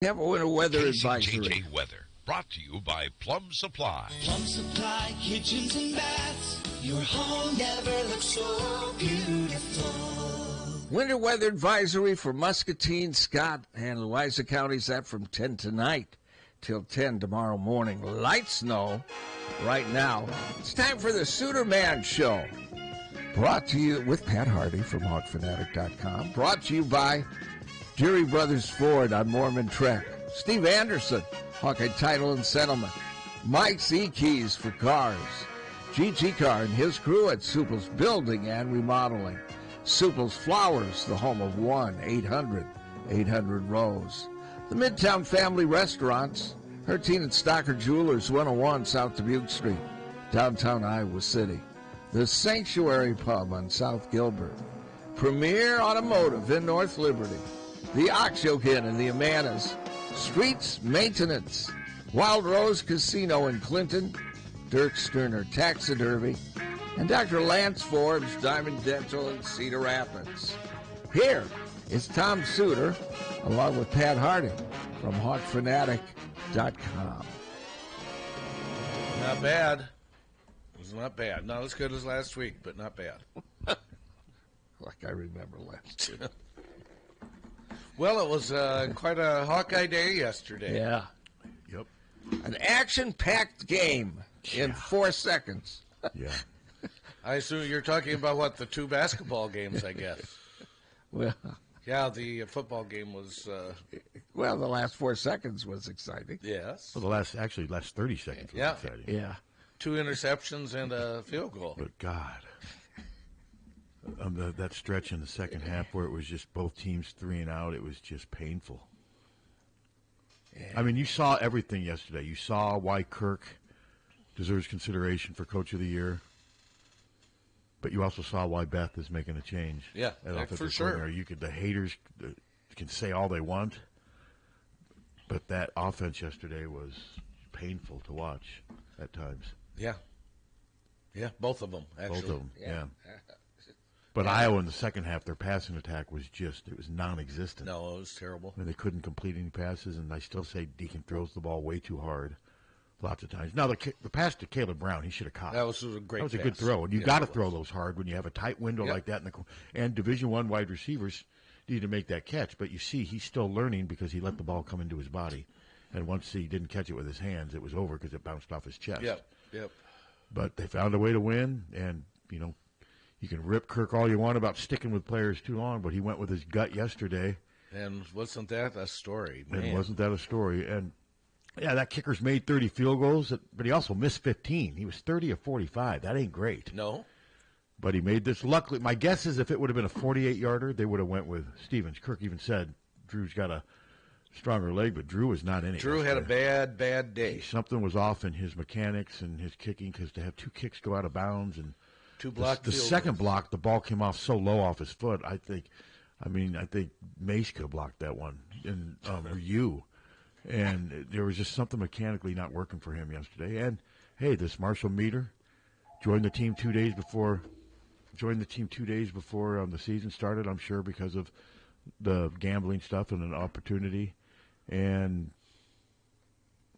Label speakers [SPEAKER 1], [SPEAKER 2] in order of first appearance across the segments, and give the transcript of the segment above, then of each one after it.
[SPEAKER 1] Have a winter weather advisory.
[SPEAKER 2] KCJJ weather brought to you by Plum Supply.
[SPEAKER 3] Plum Supply kitchens and baths. Your home never looks so beautiful.
[SPEAKER 1] Winter weather advisory for Muscatine, Scott, and Louisa counties. That from 10 tonight till 10 tomorrow morning. Light snow right now. It's time for the Suterman Show. Brought to you with Pat Harty from HawkFanatic.com. Brought to you by Deary Brothers Ford on Mormon Trek. Steve Anderson, Hawkeye Title and Settlement. Mike's E-Keys for cars. GT Car and his crew at Supple's Building and Remodeling. Supple's Flowers, the home of 1-800-800-ROSE. The Midtown Family Restaurants. Hertine and Stocker Jewelers, 101 South Dubuque Street, downtown Iowa City. The Sanctuary Pub on South Gilbert. Premier Automotive in North Liberty. The Oxyoke Inn in the Amanas, Streets Maintenance, Wild Rose Casino in Clinton, Dirk Sterner Taxidermy, and Dr. Lance Forbes Diamond Dental in Cedar Rapids. Here is Tom Suter, along with Pat Harty from HawkFanatic.com.
[SPEAKER 4] Not bad. It was not bad. Not as good as last week, but not bad.
[SPEAKER 1] Like I remember last year.
[SPEAKER 4] Well, it was quite a Hawkeye day yesterday.
[SPEAKER 1] Yeah.
[SPEAKER 5] Yep.
[SPEAKER 1] An action-packed game in 4 seconds.
[SPEAKER 5] Yeah.
[SPEAKER 4] I assume you're talking about, what, the two basketball games, I guess.
[SPEAKER 1] Well,
[SPEAKER 4] Yeah, the football game was,
[SPEAKER 1] the last 4 seconds was exciting.
[SPEAKER 4] yes.
[SPEAKER 5] Well, the last 30 seconds was
[SPEAKER 4] Yeah.
[SPEAKER 5] exciting.
[SPEAKER 1] Yeah.
[SPEAKER 4] 2 interceptions and a field goal.
[SPEAKER 5] But God, that stretch in the second half where it was just both teams 3 and out, it was just painful.
[SPEAKER 1] Yeah.
[SPEAKER 5] I mean, you saw everything yesterday. You saw why Kirk deserves consideration for Coach of the Year, but you also saw why Beth is making a change.
[SPEAKER 4] Yeah,
[SPEAKER 5] at offensive
[SPEAKER 4] for sure.
[SPEAKER 5] coordinator. The haters can say all they want, but that offense yesterday was painful to watch at times.
[SPEAKER 4] Yeah. Yeah, both of them, actually.
[SPEAKER 5] Both of them, yeah. But Iowa in the second half, their passing attack was it was non-existent.
[SPEAKER 4] No, it was terrible.
[SPEAKER 5] I mean, they couldn't complete any passes, and I still say Deacon throws the ball way too hard lots of times. Now, the pass to Caleb Brown, he should have caught.
[SPEAKER 4] That was a great
[SPEAKER 5] That was a
[SPEAKER 4] pass.
[SPEAKER 5] good throw, and you
[SPEAKER 4] Yeah,
[SPEAKER 5] got to
[SPEAKER 4] it
[SPEAKER 5] throw
[SPEAKER 4] was.
[SPEAKER 5] those hard when you have a tight window
[SPEAKER 4] Yep.
[SPEAKER 5] like that. And Division I wide receivers need to make that catch. But you see, he's still learning because he let the ball come into his body. And once he didn't catch it with his hands, it was over because it bounced off his chest.
[SPEAKER 4] Yep.
[SPEAKER 5] But they found a way to win, and, you can rip Kirk all you want about sticking with players too long, but he went with his gut yesterday.
[SPEAKER 4] And wasn't that a story? Man.
[SPEAKER 5] And wasn't that a story? And, yeah, that kicker's made 30 field goals, but he also missed 15. He was 30 of 45. That ain't great.
[SPEAKER 4] No.
[SPEAKER 5] But he made this. Luckily, my guess is if it would have been a 48-yarder, they would have went with Stevens. Kirk even said Drew's got a stronger leg, but Drew was not in it.
[SPEAKER 4] Drew had a bad day.
[SPEAKER 5] Something was off in his mechanics and his kicking because to have 2 kicks go out of bounds and
[SPEAKER 4] Two blocked
[SPEAKER 5] the
[SPEAKER 4] field
[SPEAKER 5] second
[SPEAKER 4] goals.
[SPEAKER 5] block, the ball came off so low off his foot. I think Mace could have blocked that one, and or you. And there was just something mechanically not working for him yesterday. And hey, this Marshall Meter joined the team 2 days before. The season started. I'm sure because of the gambling stuff and an opportunity. And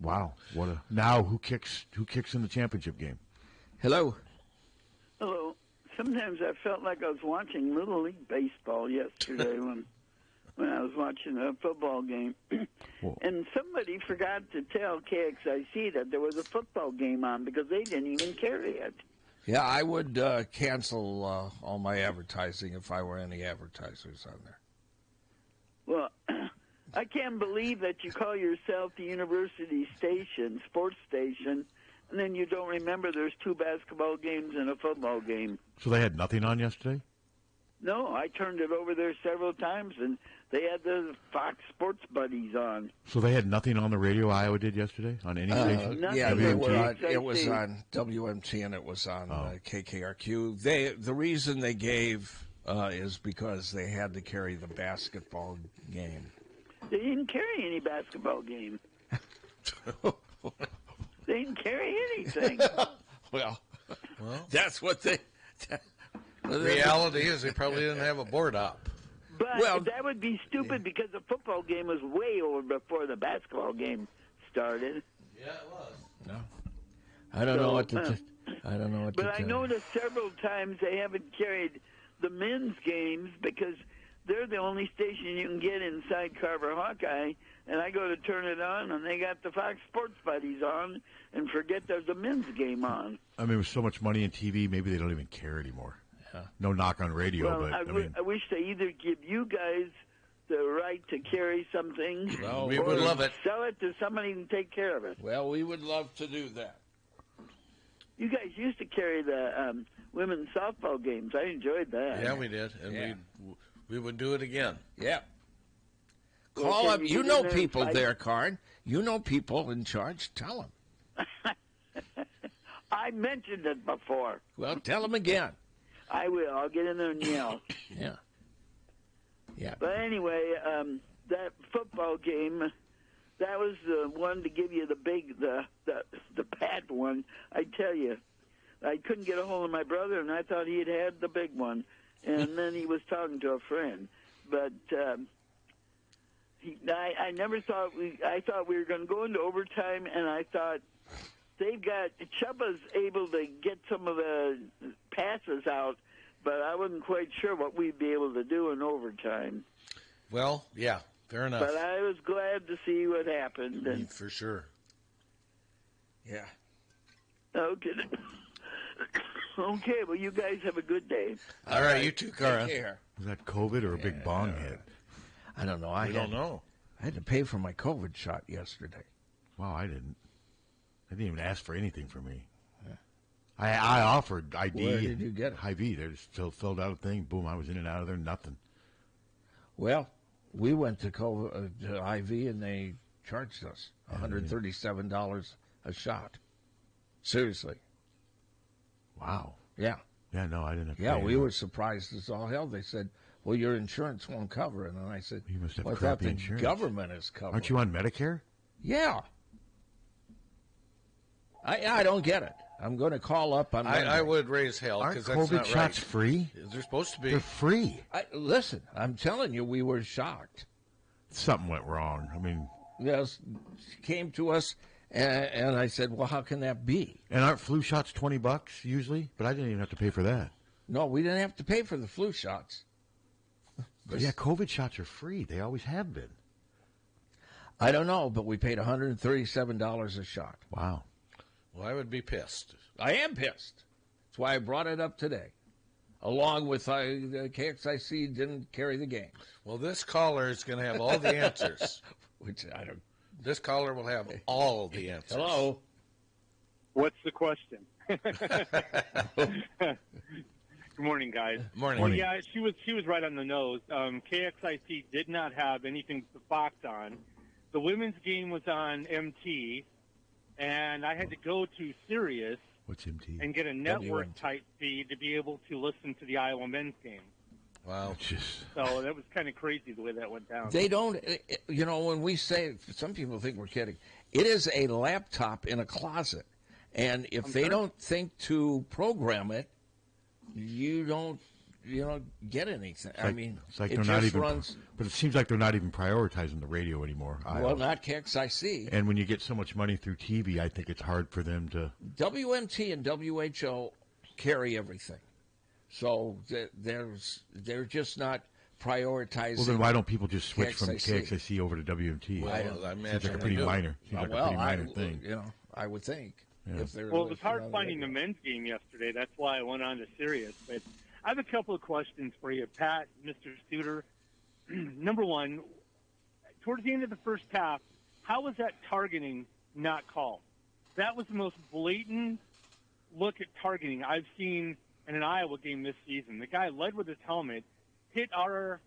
[SPEAKER 5] wow, who kicks in the championship game?
[SPEAKER 1] Hello.
[SPEAKER 6] Hello. Sometimes I felt like I was watching Little League Baseball yesterday when I was watching a football game. And somebody forgot to tell KXIC that there was a football game on because they didn't even carry it.
[SPEAKER 1] Yeah, I would cancel all my advertising if I were any advertisers on there.
[SPEAKER 6] Well, I can't believe that you call yourself the university station, sports station, and then you don't remember there's 2 basketball games and a football game.
[SPEAKER 5] So they had nothing on yesterday?
[SPEAKER 6] No, I turned it over there several times, and they had the Fox Sports Buddies on.
[SPEAKER 5] So they had nothing on the radio Iowa did yesterday on any station?
[SPEAKER 6] Nothing.
[SPEAKER 1] Yeah,
[SPEAKER 5] WMT?
[SPEAKER 1] it was on WMT and it was on KKRQ. The reason they gave is because they had to carry the basketball game.
[SPEAKER 6] They didn't carry any basketball game. They didn't carry anything.
[SPEAKER 1] Well, that's what they.
[SPEAKER 4] The reality is they probably didn't have a board up.
[SPEAKER 6] But that would be stupid because the football game was way over before the basketball game started.
[SPEAKER 4] Yeah, it was.
[SPEAKER 1] No. I don't know what to I don't know what to
[SPEAKER 6] But I noticed several times they haven't carried the men's games because they're the only station you can get inside Carver Hawkeye, and I go to turn it on, and they got the Fox Sports Buddies on, and forget there's a men's game on.
[SPEAKER 5] I mean, with so much money in TV, maybe they don't even care anymore. Yeah. No knock on radio,
[SPEAKER 6] well,
[SPEAKER 5] but
[SPEAKER 6] I wish they either give you guys the right to carry something,
[SPEAKER 4] well, we would love it.
[SPEAKER 6] Sell it to somebody who can take care of it.
[SPEAKER 1] Well, we would love to do that.
[SPEAKER 6] You guys used to carry the women's softball games. I enjoyed that.
[SPEAKER 4] Yeah, we did, and we would do it again.
[SPEAKER 1] Yeah.
[SPEAKER 6] Well,
[SPEAKER 1] Call up. You know
[SPEAKER 6] there
[SPEAKER 1] people there, Karn. You know people in charge. Tell them.
[SPEAKER 6] I mentioned it before.
[SPEAKER 1] Well, tell them again.
[SPEAKER 6] I will. I'll get in there and yell.
[SPEAKER 1] Yeah. Yeah.
[SPEAKER 6] But anyway, that football game, that was the one to give you the Pat one. I tell you, I couldn't get a hold of my brother, and I thought he'd had the big one. And then he was talking to a friend. But I never thought I thought we were going to go into overtime, and I thought Chubba's able to get some of the passes out, but I wasn't quite sure what we'd be able to do in overtime.
[SPEAKER 4] Well, yeah, fair enough.
[SPEAKER 6] But I was glad to see what happened. And,
[SPEAKER 4] for sure.
[SPEAKER 1] Yeah.
[SPEAKER 6] okay. Okay, well, you guys have a good day.
[SPEAKER 4] All right, you too, Cara.
[SPEAKER 1] Take care.
[SPEAKER 5] was that COVID or a big bong hit?
[SPEAKER 1] I don't know.
[SPEAKER 4] I don't know.
[SPEAKER 1] I had to pay for my COVID shot yesterday.
[SPEAKER 5] Wow, I didn't. They didn't even ask for anything from me. Yeah. I offered ID.
[SPEAKER 1] Where did you get it?
[SPEAKER 5] Hy-Vee. They just filled out a thing. Boom, I was in and out of there, nothing.
[SPEAKER 1] Well, we went to IV, and they charged us $137 a shot. Seriously.
[SPEAKER 5] Wow.
[SPEAKER 1] Yeah.
[SPEAKER 5] Yeah, no, I didn't have to
[SPEAKER 1] Yeah,
[SPEAKER 5] pay
[SPEAKER 1] we
[SPEAKER 5] anything.
[SPEAKER 1] were surprised as all hell. They said, well, your insurance won't cover it. And I said,
[SPEAKER 5] You must have
[SPEAKER 1] well, I thought
[SPEAKER 5] crappy
[SPEAKER 1] the
[SPEAKER 5] insurance.
[SPEAKER 1] government is covering.
[SPEAKER 5] Aren't you on Medicare?
[SPEAKER 1] Yeah. I don't get it. I'm going to call up on Monday.
[SPEAKER 4] I would raise hell
[SPEAKER 5] Aren't
[SPEAKER 4] because that's
[SPEAKER 5] COVID
[SPEAKER 4] not
[SPEAKER 5] shots
[SPEAKER 4] right.
[SPEAKER 5] free?
[SPEAKER 4] They're supposed to be.
[SPEAKER 5] They're free.
[SPEAKER 1] Listen, I'm telling you, we were shocked.
[SPEAKER 5] Something went wrong. I mean,
[SPEAKER 1] Yes, came to us, and I said, well, how can that be?
[SPEAKER 5] and aren't flu shots $20 usually? But I didn't even have to pay for that.
[SPEAKER 1] No, we didn't have to pay for the flu shots.
[SPEAKER 5] But yeah, COVID shots are free. They always have been.
[SPEAKER 1] I don't know, but we paid $137 a shot.
[SPEAKER 5] Wow.
[SPEAKER 4] Well, I would be pissed.
[SPEAKER 1] I am pissed. That's why I brought it up today. Along with KXIC didn't carry the game.
[SPEAKER 4] Well, this caller is going to have all the answers.
[SPEAKER 1] Which I don't.
[SPEAKER 4] This caller will have all the answers.
[SPEAKER 1] Hello.
[SPEAKER 7] What's the question? Good morning, guys.
[SPEAKER 4] Morning.
[SPEAKER 5] Morning.
[SPEAKER 7] Yeah, she was right on the nose. KXIC did not have anything to Fox on. The women's game was on MT, and I had to go to Sirius
[SPEAKER 5] What's MT?
[SPEAKER 7] and get a network type feed to be able to listen to the Iowa men's game.
[SPEAKER 4] Wow.
[SPEAKER 5] Just,
[SPEAKER 7] So that was kind of crazy the way that went down.
[SPEAKER 1] They don't, when we say, some people think we're kidding. It is a laptop in a closet. And if they don't think to program it, you don't get anything.
[SPEAKER 5] I mean, it's like
[SPEAKER 1] it
[SPEAKER 5] they're
[SPEAKER 1] just
[SPEAKER 5] not even.
[SPEAKER 1] runs.
[SPEAKER 5] But it seems like they're not even prioritizing the radio anymore.
[SPEAKER 1] Well, not KXIC.
[SPEAKER 5] And when you get so much money through TV, I think it's hard for them to.
[SPEAKER 1] WMT and WHO carry everything. So they're just not prioritizing.
[SPEAKER 5] Well, then why don't people just switch from
[SPEAKER 1] KXIC.
[SPEAKER 5] KXIC over to WMT?
[SPEAKER 4] Well, I
[SPEAKER 5] Seems
[SPEAKER 4] imagine
[SPEAKER 5] like a
[SPEAKER 4] they
[SPEAKER 5] pretty
[SPEAKER 4] do.
[SPEAKER 5] minor. Seems like a pretty minor thing.
[SPEAKER 1] I would think.
[SPEAKER 5] Yeah.
[SPEAKER 1] If they're
[SPEAKER 7] Well, it was hard
[SPEAKER 1] listening on
[SPEAKER 7] finding the
[SPEAKER 1] radio.
[SPEAKER 7] men's game yesterday. That's why I went on to Sirius. But I have a couple of questions for you, Pat, Mr. Suter. Number one, towards the end of the first half, how was that targeting not called? That was the most blatant look at targeting I've seen in an Iowa game this season. The guy led with his helmet, hit our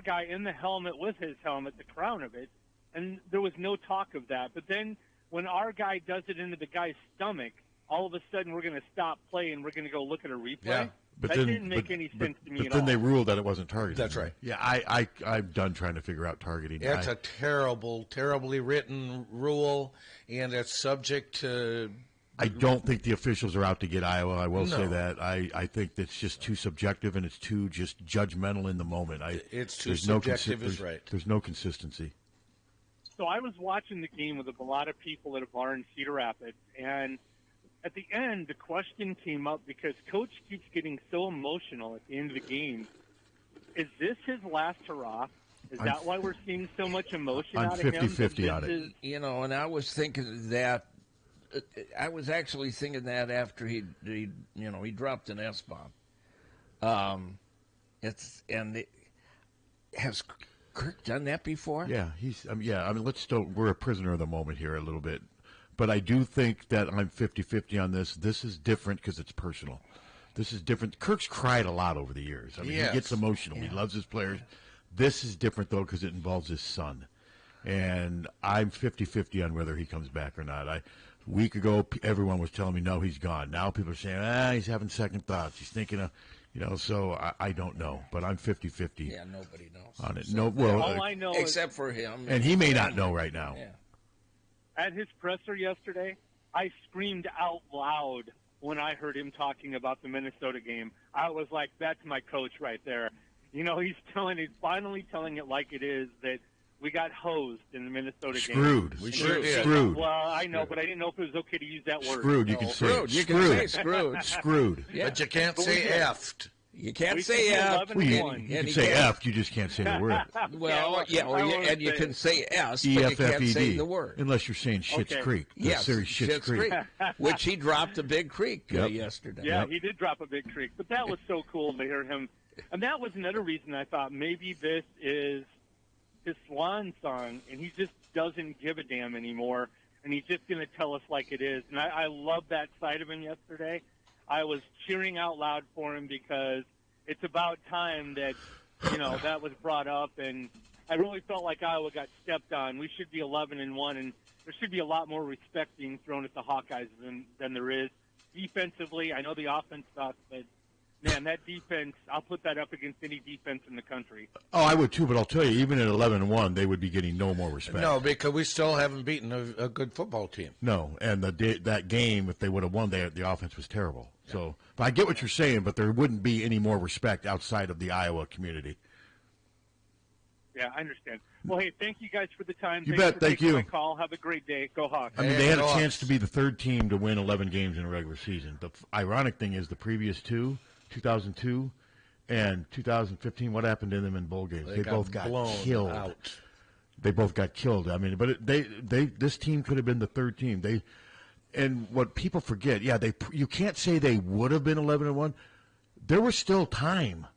[SPEAKER 7] guy in the helmet with his helmet, the crown of it, and there was no talk of that. But then when our guy does it into the guy's stomach, all of a sudden we're going to stop play and we're going to go look at a replay.
[SPEAKER 4] Yeah.
[SPEAKER 5] But
[SPEAKER 7] that
[SPEAKER 5] then,
[SPEAKER 7] didn't make any sense to me
[SPEAKER 5] but
[SPEAKER 7] at
[SPEAKER 5] then
[SPEAKER 7] all.
[SPEAKER 5] they ruled that it wasn't targeting.
[SPEAKER 4] That's right.
[SPEAKER 5] Yeah, I'm done trying to figure out targeting.
[SPEAKER 4] It's a terribly written rule, and it's subject to
[SPEAKER 5] I don't think the officials are out to get Iowa. I will say
[SPEAKER 4] No.
[SPEAKER 5] that. I think that's just too subjective and it's too just judgmental in the moment.
[SPEAKER 4] It's too
[SPEAKER 5] there's
[SPEAKER 4] subjective is right.
[SPEAKER 5] There's no consistency.
[SPEAKER 7] So I was watching the game with a lot of people at a bar in Cedar Rapids, and at the end, the question came up because Coach keeps getting so emotional at the end of the game. Is this his last hurrah? Is that why we're seeing so much emotion
[SPEAKER 5] I'm
[SPEAKER 7] out of him?
[SPEAKER 5] 50-50 on it.
[SPEAKER 1] You know, and I was thinking that. I was actually thinking that after he dropped an S-bomb. Has Kirk done that before?
[SPEAKER 5] Yeah, we're a prisoner of the moment here a little bit. But I do think that I'm 50-50 on this. This is different because it's personal. This is different. Kirk's cried a lot over the years. I mean,
[SPEAKER 4] Yes.
[SPEAKER 5] he gets emotional.
[SPEAKER 1] Yeah.
[SPEAKER 5] He loves his players. This is different, though, because it involves his son. And I'm 50-50 on whether he comes back or not. A week ago, everyone was telling me, no, he's gone. Now people are saying, he's having second thoughts. He's thinking of, so I don't know. But I'm 50-50
[SPEAKER 1] Yeah, nobody knows
[SPEAKER 5] on it.
[SPEAKER 1] So,
[SPEAKER 5] No, well,
[SPEAKER 7] All I know is
[SPEAKER 1] except for him.
[SPEAKER 5] and he may not know right now.
[SPEAKER 1] Yeah.
[SPEAKER 7] at his presser yesterday, I screamed out loud when I heard him talking about the Minnesota game. I was like, that's my coach right there. He's finally telling it like it is, that we got hosed in the Minnesota game.
[SPEAKER 5] Screwed.
[SPEAKER 4] We sure did.
[SPEAKER 5] Screwed.
[SPEAKER 7] Well, I know, but I didn't know if it was okay to use that word.
[SPEAKER 5] Screwed. You can say
[SPEAKER 1] Screwed. You can say screwed.
[SPEAKER 5] Screwed.
[SPEAKER 1] Yeah.
[SPEAKER 4] But you can't
[SPEAKER 7] But we
[SPEAKER 4] say
[SPEAKER 7] did.
[SPEAKER 4] effed.
[SPEAKER 1] You can't
[SPEAKER 7] We
[SPEAKER 1] say
[SPEAKER 7] can
[SPEAKER 1] F.
[SPEAKER 7] do 11
[SPEAKER 5] Well, you,
[SPEAKER 7] One.
[SPEAKER 5] you
[SPEAKER 1] And
[SPEAKER 5] can
[SPEAKER 1] he
[SPEAKER 5] say
[SPEAKER 1] can't.
[SPEAKER 5] F, you just can't say the word.
[SPEAKER 1] Well, yeah, and you can say S, but you can't say
[SPEAKER 5] E-F-F-E-D.
[SPEAKER 1] the word.
[SPEAKER 5] Unless you're saying Schitt's
[SPEAKER 7] Okay.
[SPEAKER 5] Creek. The
[SPEAKER 1] Yes,
[SPEAKER 5] series Schitt's Creek.
[SPEAKER 1] which he dropped a big creek
[SPEAKER 5] Yep.
[SPEAKER 1] yesterday.
[SPEAKER 7] Yeah,
[SPEAKER 5] Yep.
[SPEAKER 7] he did drop a big creek, but that was so cool to hear him. And that was another reason I thought maybe this is his swan song, and he just doesn't give a damn anymore, and he's just going to tell us like it is. And I love that side of him yesterday. I was cheering out loud for him because it's about time that, that was brought up, and I really felt like Iowa got stepped on. We should be 11-1, and there should be a lot more respect being thrown at the Hawkeyes than there is. Defensively, I know the offense sucks, but, man, that defense, I'll put that up against any defense in the country.
[SPEAKER 5] Oh, I would too, but I'll tell you, even at 11-1, they would be getting no more respect.
[SPEAKER 4] No, because we still haven't beaten a good football team.
[SPEAKER 5] No, and that game, if they would have won, the offense was terrible. So, but I get what you're saying, but there wouldn't be any more respect outside of the Iowa community.
[SPEAKER 7] Yeah, I understand. Well, hey, thank you guys for the time.
[SPEAKER 5] You
[SPEAKER 7] Thanks
[SPEAKER 5] bet.
[SPEAKER 7] for
[SPEAKER 5] Thank
[SPEAKER 7] taking
[SPEAKER 5] you.
[SPEAKER 7] my call. Have a great day. Go Hawks.
[SPEAKER 5] I mean,
[SPEAKER 4] Hey,
[SPEAKER 5] they had a
[SPEAKER 4] go
[SPEAKER 5] chance
[SPEAKER 4] Hawks.
[SPEAKER 5] to be the third team to win 11 games in a regular season. The ironic thing is the previous two, 2002 and 2015, what happened to them in bowl games? They both got
[SPEAKER 4] blown
[SPEAKER 5] killed.
[SPEAKER 4] out.
[SPEAKER 5] They both got killed. I mean, but this team could have been the third team. And what people forget, you can't say they would have been 11-1. There was still time.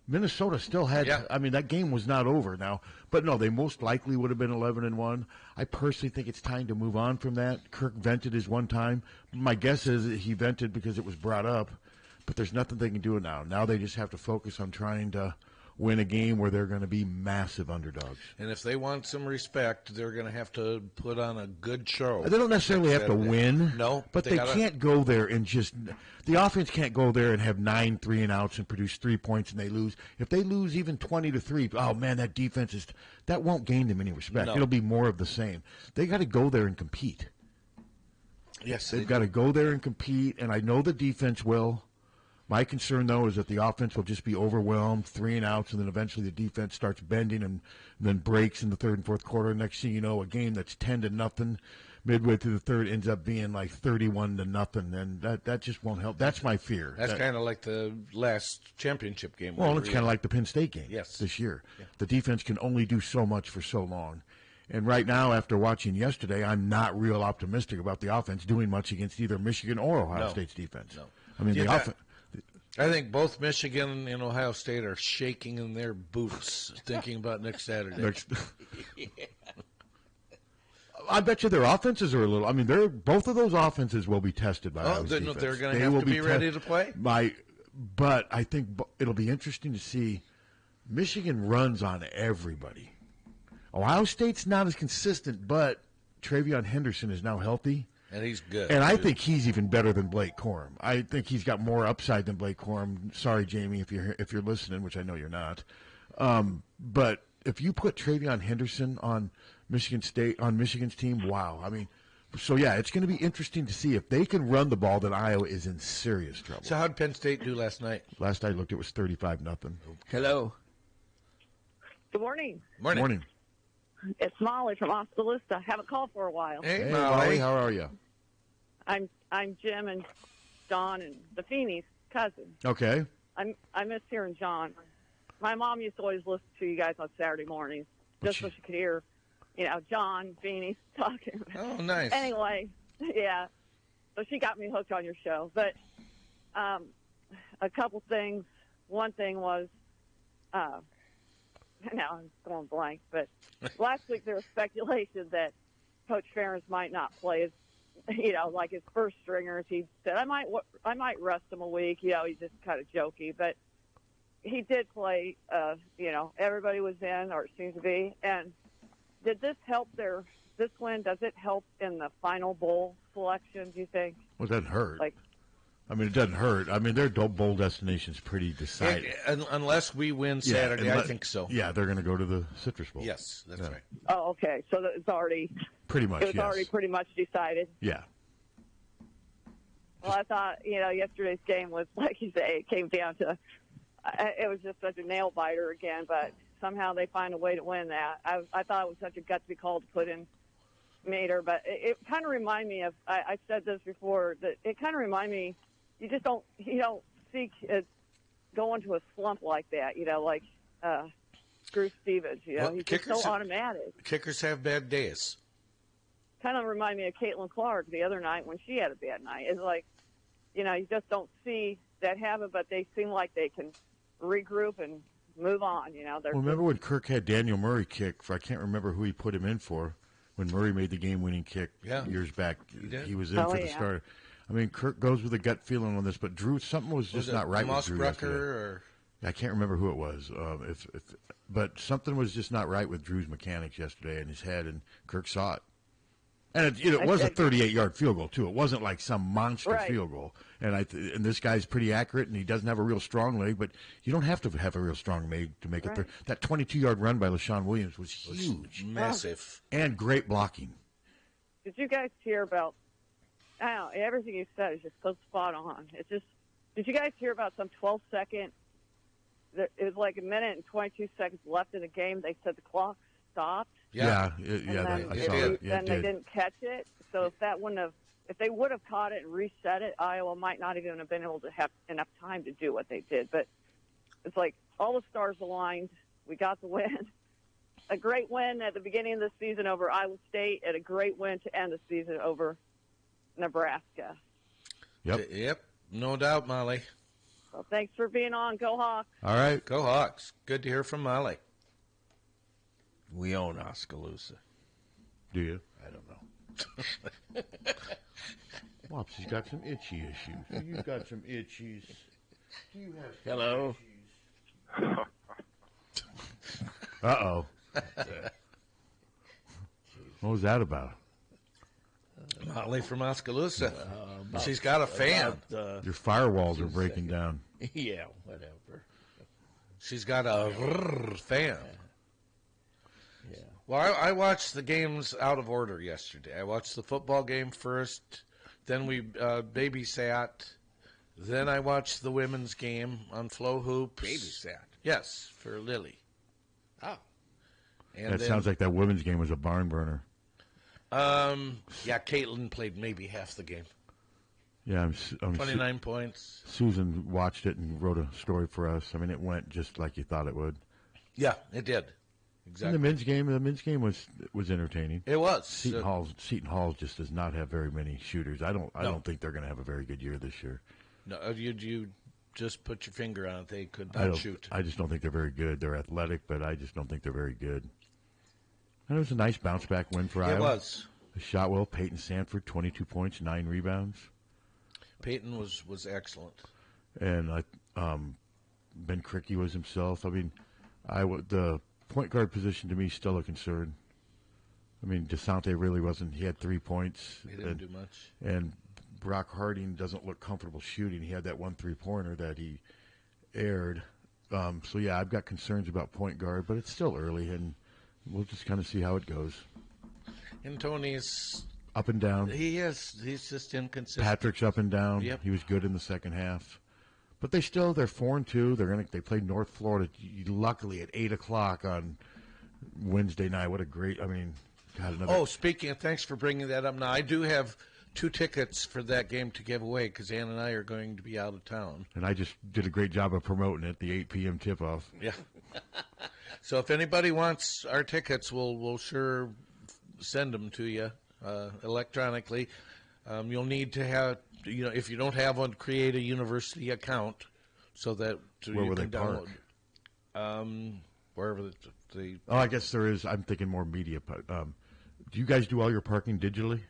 [SPEAKER 5] Minnesota still had.
[SPEAKER 4] Yeah.
[SPEAKER 5] I mean, that game was not over now. But no, they most likely would have been 11-1. I personally think it's time to move on from that. Kirk vented his one time. My guess is that he vented because it was brought up. But there's nothing they can do now. Now they just have to focus on trying to win a game where they're going to be massive underdogs.
[SPEAKER 4] And if they want some respect, they're going to have to put on a good show.
[SPEAKER 5] They don't necessarily have to win.
[SPEAKER 4] No,
[SPEAKER 5] but they
[SPEAKER 4] gotta-
[SPEAKER 5] can't go there and just – the offense can't go there and have 9 3-and-outs and produce 3 points and they lose. If they lose even 20-3, oh, man, that defense is – that won't gain them any respect.
[SPEAKER 4] No.
[SPEAKER 5] It'll be more of the same. They got to go there and compete.
[SPEAKER 4] Yes,
[SPEAKER 5] They've got to go there and compete, and I know the defense will. My concern, though, is that the offense will just be overwhelmed, 3-and-outs, and then eventually the defense starts bending and then breaks in the third and fourth quarter. Next thing you know, a game that's 10-0, midway through the third, ends up being like 31-0, and that just won't help. That's my fear.
[SPEAKER 4] That's kind of like the last championship game.
[SPEAKER 5] Well, it's kind of like the Penn State game
[SPEAKER 4] Yes.
[SPEAKER 5] this year. Yeah. The defense can only do so much for so long. And right now, after watching yesterday, I'm not real optimistic about the offense doing much against either Michigan or Ohio
[SPEAKER 4] No.
[SPEAKER 5] State's defense.
[SPEAKER 4] No.
[SPEAKER 5] I mean, the offense.
[SPEAKER 4] I think both Michigan and Ohio State are shaking in their boots thinking about next Saturday.
[SPEAKER 5] I bet you their offenses are a little. I mean, both of those offenses will be tested by Iowa's
[SPEAKER 4] they're
[SPEAKER 5] defense.
[SPEAKER 4] going to
[SPEAKER 5] They
[SPEAKER 4] have
[SPEAKER 5] will
[SPEAKER 4] to be ready to play.
[SPEAKER 5] But I think it'll be interesting to see. Michigan runs on everybody. Ohio State's not as consistent, but Travion Henderson is now healthy.
[SPEAKER 4] And he's good.
[SPEAKER 5] And I
[SPEAKER 4] too.
[SPEAKER 5] think he's even better than Blake Corum. I think he's got more upside than Blake Corum. Sorry, Jamie, if you're listening, which I know you're not. But if you put Travion Henderson on Michigan's team, wow! I mean, So, yeah, it's going to be interesting to see if they can run the ball, then Iowa is in serious trouble.
[SPEAKER 4] So how did Penn State do last night?
[SPEAKER 5] Last I looked, it was 35-0.
[SPEAKER 1] Hello.
[SPEAKER 8] Good morning.
[SPEAKER 5] Morning.
[SPEAKER 8] It's Molly from Oskaloosa. Haven't called for a while.
[SPEAKER 4] Hey,
[SPEAKER 5] Molly, how are you?
[SPEAKER 8] I'm Jim and John and the Feeney's cousin.
[SPEAKER 5] Okay.
[SPEAKER 8] I miss hearing John. My mom used to always listen to you guys on Saturday mornings just so she could hear, John Feeney talking.
[SPEAKER 4] Oh, nice.
[SPEAKER 8] Anyway, yeah. So she got me hooked on your show. But a couple things. One thing was, now I'm going blank, but last week there was speculation that Coach Ferentz might not play his, like his first stringers. He said, I might rest him a week. He's just kind of jokey, but he did play. Everybody was in, or it seems to be. And did this help this win? Does it help in the final bowl selection? Do you think?
[SPEAKER 5] Well, it doesn't hurt. It doesn't hurt. Their bowl destination's pretty decided.
[SPEAKER 4] Unless we win Saturday, I think so.
[SPEAKER 5] Yeah, they're going to go to the Citrus Bowl.
[SPEAKER 4] Yes, that's right.
[SPEAKER 8] Oh, okay. So it's already
[SPEAKER 5] pretty much.
[SPEAKER 8] Already pretty much decided.
[SPEAKER 5] Yeah.
[SPEAKER 8] Well, I thought yesterday's game was, like you say, it came down to it was just such a nail biter again, but somehow they find a way to win that. I thought it was such a gutsy call to put in Mater, but it kind of reminded me of I said this before, that it kind of reminded me. You don't seek go into a slump like that, like Drew Stevens. He's just so automatic.
[SPEAKER 4] Kickers have bad days.
[SPEAKER 8] Kind of remind me of Caitlin Clark the other night when she had a bad night. It's like, you just don't see that happen, but they seem like they can regroup and move on.
[SPEAKER 5] Remember when Kirk had Daniel Murray kick I can't remember who he put him in for when Murray made the game-winning kick years back. He was in for the starter. Kirk goes with a gut feeling on this, but Drew, something was just not right with Drew yesterday. I can't remember who it was. But something was just not right with Drew's mechanics yesterday in his head, and Kirk saw it. And it was a 38-yard field goal too. It wasn't like some monster field goal. And and this guy's pretty accurate, and he doesn't have a real strong leg. But you don't have to have a real strong leg to make it. That 22-yard run by LaShawn Williams was huge,
[SPEAKER 4] massive,
[SPEAKER 5] and great blocking.
[SPEAKER 8] Did you guys hear about? I don't know, everything you said is just so spot on. It's just, did you guys hear about some 12-second? It was like a minute and 22 seconds left in the game. They said the clock stopped.
[SPEAKER 5] I saw it.
[SPEAKER 8] Then they didn't catch it. So if they would have caught it and reset it, Iowa might not even have been able to have enough time to do what they did. But it's like all the stars aligned. We got the win. A great win at the beginning of the season over Iowa State, and a great win to end the season over Nebraska.
[SPEAKER 4] Yep, no doubt, Molly.
[SPEAKER 8] Well, thanks for being on. Go Hawks.
[SPEAKER 5] All right.
[SPEAKER 4] Go Hawks. Good to hear from Molly.
[SPEAKER 1] We own Oskaloosa.
[SPEAKER 5] Do you?
[SPEAKER 1] I don't know.
[SPEAKER 5] Wopsy's got some itchy issues. You've got some itchies. Do you have some
[SPEAKER 1] Hello?
[SPEAKER 5] Uh-oh. What was that about?
[SPEAKER 4] Molly from Oskaloosa. She's got a fan.
[SPEAKER 5] Your firewalls are breaking down.
[SPEAKER 1] Yeah, whatever.
[SPEAKER 4] She's got a fan.
[SPEAKER 1] Yeah.
[SPEAKER 4] Well, I watched the games out of order yesterday. I watched the football game first, then we babysat, then I watched the women's game on Flow Hoops.
[SPEAKER 1] Babysat?
[SPEAKER 4] Yes, for Lily.
[SPEAKER 1] Oh.
[SPEAKER 4] And
[SPEAKER 5] that sounds like that women's game was a barn burner.
[SPEAKER 4] Yeah, Caitlin played maybe half the game.
[SPEAKER 5] Yeah,
[SPEAKER 4] 29 points.
[SPEAKER 5] Susan watched it and wrote a story for us. It went just like you thought it would.
[SPEAKER 4] Yeah, it did. Exactly.
[SPEAKER 5] And the men's game was entertaining.
[SPEAKER 4] It was.
[SPEAKER 5] Seton Hall just does not have very many shooters. I don't think they're going to have a very good year this year.
[SPEAKER 4] No, you just put your finger on it. They could not shoot.
[SPEAKER 5] I just don't think they're very good. They're athletic, but I just don't think they're very good. And it was a nice bounce-back win for Iowa.
[SPEAKER 4] It was.
[SPEAKER 5] They shot well. Peyton Sanford, 22 points, 9 rebounds.
[SPEAKER 4] Peyton was excellent.
[SPEAKER 5] And Ben Krikke was himself. The point guard position to me is still a concern. DeSante really wasn't. He had 3 points.
[SPEAKER 4] He didn't do much.
[SPEAKER 5] And Brock Harding doesn't look comfortable shooting. He had that 1 3-pointer that he aired. So, yeah, I've got concerns about point guard, but it's still early, and we'll just kind of see how it goes.
[SPEAKER 4] And Tony's
[SPEAKER 5] up and down.
[SPEAKER 4] He is. He's just inconsistent.
[SPEAKER 5] Patrick's up and down.
[SPEAKER 4] Yep.
[SPEAKER 5] He was good in the second half. But they're 4-2. They played North Florida, luckily at 8:00 on Wednesday night. What a great! I mean, God, another.
[SPEAKER 4] Oh, speaking of, thanks for bringing that up. Now I do have 2 tickets for that game to give away because Ann and I are going to be out of town.
[SPEAKER 5] And I just did a great job of promoting it. The 8 p.m. tip-off.
[SPEAKER 4] Yeah. So if anybody wants our tickets, we'll sure send them to you electronically. You'll need to have, if you don't have one, create a university account so that
[SPEAKER 5] Where
[SPEAKER 4] you
[SPEAKER 5] will
[SPEAKER 4] can
[SPEAKER 5] they
[SPEAKER 4] download.
[SPEAKER 5] park?
[SPEAKER 4] Wherever the
[SPEAKER 5] Oh, I guess there is. I'm thinking more media. Do you guys do all your parking digitally?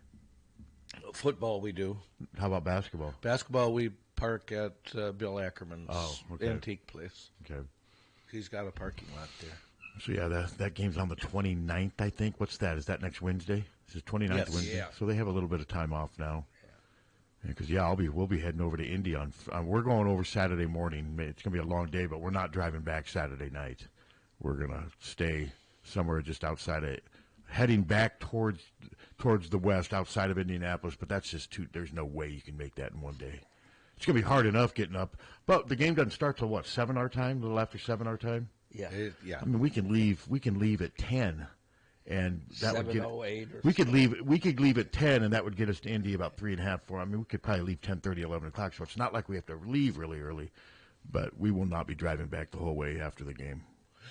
[SPEAKER 4] football we do.
[SPEAKER 5] How about basketball?
[SPEAKER 4] Basketball we park at Bill Ackerman's
[SPEAKER 5] okay.
[SPEAKER 4] antique place.
[SPEAKER 5] Okay.
[SPEAKER 4] He's got a parking lot there.
[SPEAKER 5] So, yeah, that game's on the 29th, I think. What's that? Is that next Wednesday? Is it 29th
[SPEAKER 4] Yes.
[SPEAKER 5] Wednesday?
[SPEAKER 4] Yeah.
[SPEAKER 5] So they have a little bit of time off now. Because, we'll be heading over to Indy on we're going over Saturday morning. It's going to be a long day, but we're not driving back Saturday night. We're going to stay somewhere just outside of, heading back towards the west outside of Indianapolis, but that's just there's no way you can make that in one day. It's going to be hard enough getting up. But the game doesn't start till, 7 our time, a little after 7 our time?
[SPEAKER 9] Yeah.
[SPEAKER 5] I mean, we can leave at 10, and that would get
[SPEAKER 9] 7:08 or
[SPEAKER 5] we could leave at 10, and that would get us to Indy about 3.5, 4. I mean, we could probably leave 10:30, 11 o'clock. So it's not like we have to leave really early, but we will not be driving back the whole way after the game.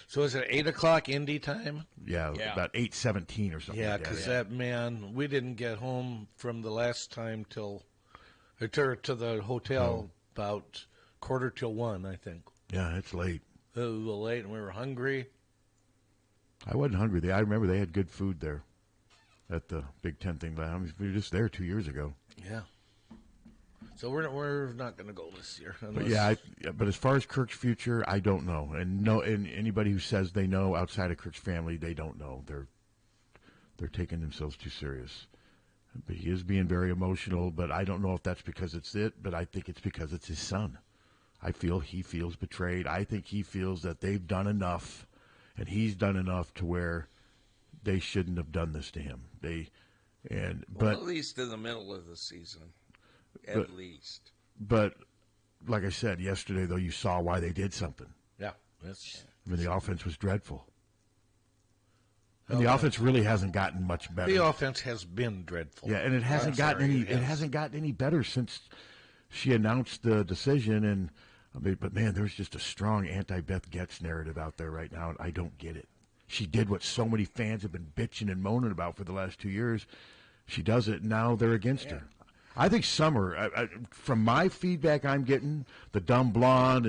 [SPEAKER 4] So is it 8:00 Indy time?
[SPEAKER 5] Yeah. About 8:17 or something.
[SPEAKER 4] Yeah,
[SPEAKER 5] like
[SPEAKER 4] because
[SPEAKER 5] that.
[SPEAKER 4] we didn't get home from the last time to the hotel about 1:45, I think.
[SPEAKER 5] Yeah, it's late.
[SPEAKER 4] It was a little late, and we were hungry.
[SPEAKER 5] I wasn't hungry. I remember they had good food there at the Big Ten thing. I mean, we were just there 2 years ago.
[SPEAKER 4] Yeah. So we're not going to go this year.
[SPEAKER 5] But but as far as Kirk's future, I don't know. And anybody who says they know outside of Kirk's family, they don't know. They're taking themselves too serious. But he is being very emotional. But I don't know if that's because it's it. But I think it's because it's his son. I feel he feels betrayed. I think he feels that they've done enough, and he's done enough to where they shouldn't have done this to him. But
[SPEAKER 9] at least in the middle of the season, at least.
[SPEAKER 5] But like I said yesterday, though, you saw why they did something.
[SPEAKER 4] Yeah,
[SPEAKER 5] the offense was dreadful, and the offense really hasn't gotten much better.
[SPEAKER 4] The offense has been dreadful.
[SPEAKER 5] Yeah, and it hasn't gotten any better since she announced the decision. But man, there's just a strong anti-Beth Getz narrative out there right now, and I don't get it. She did what so many fans have been bitching and moaning about for the last 2 years. She does it, and now they're against her. I think Summer, from my feedback I'm getting, the dumb blonde,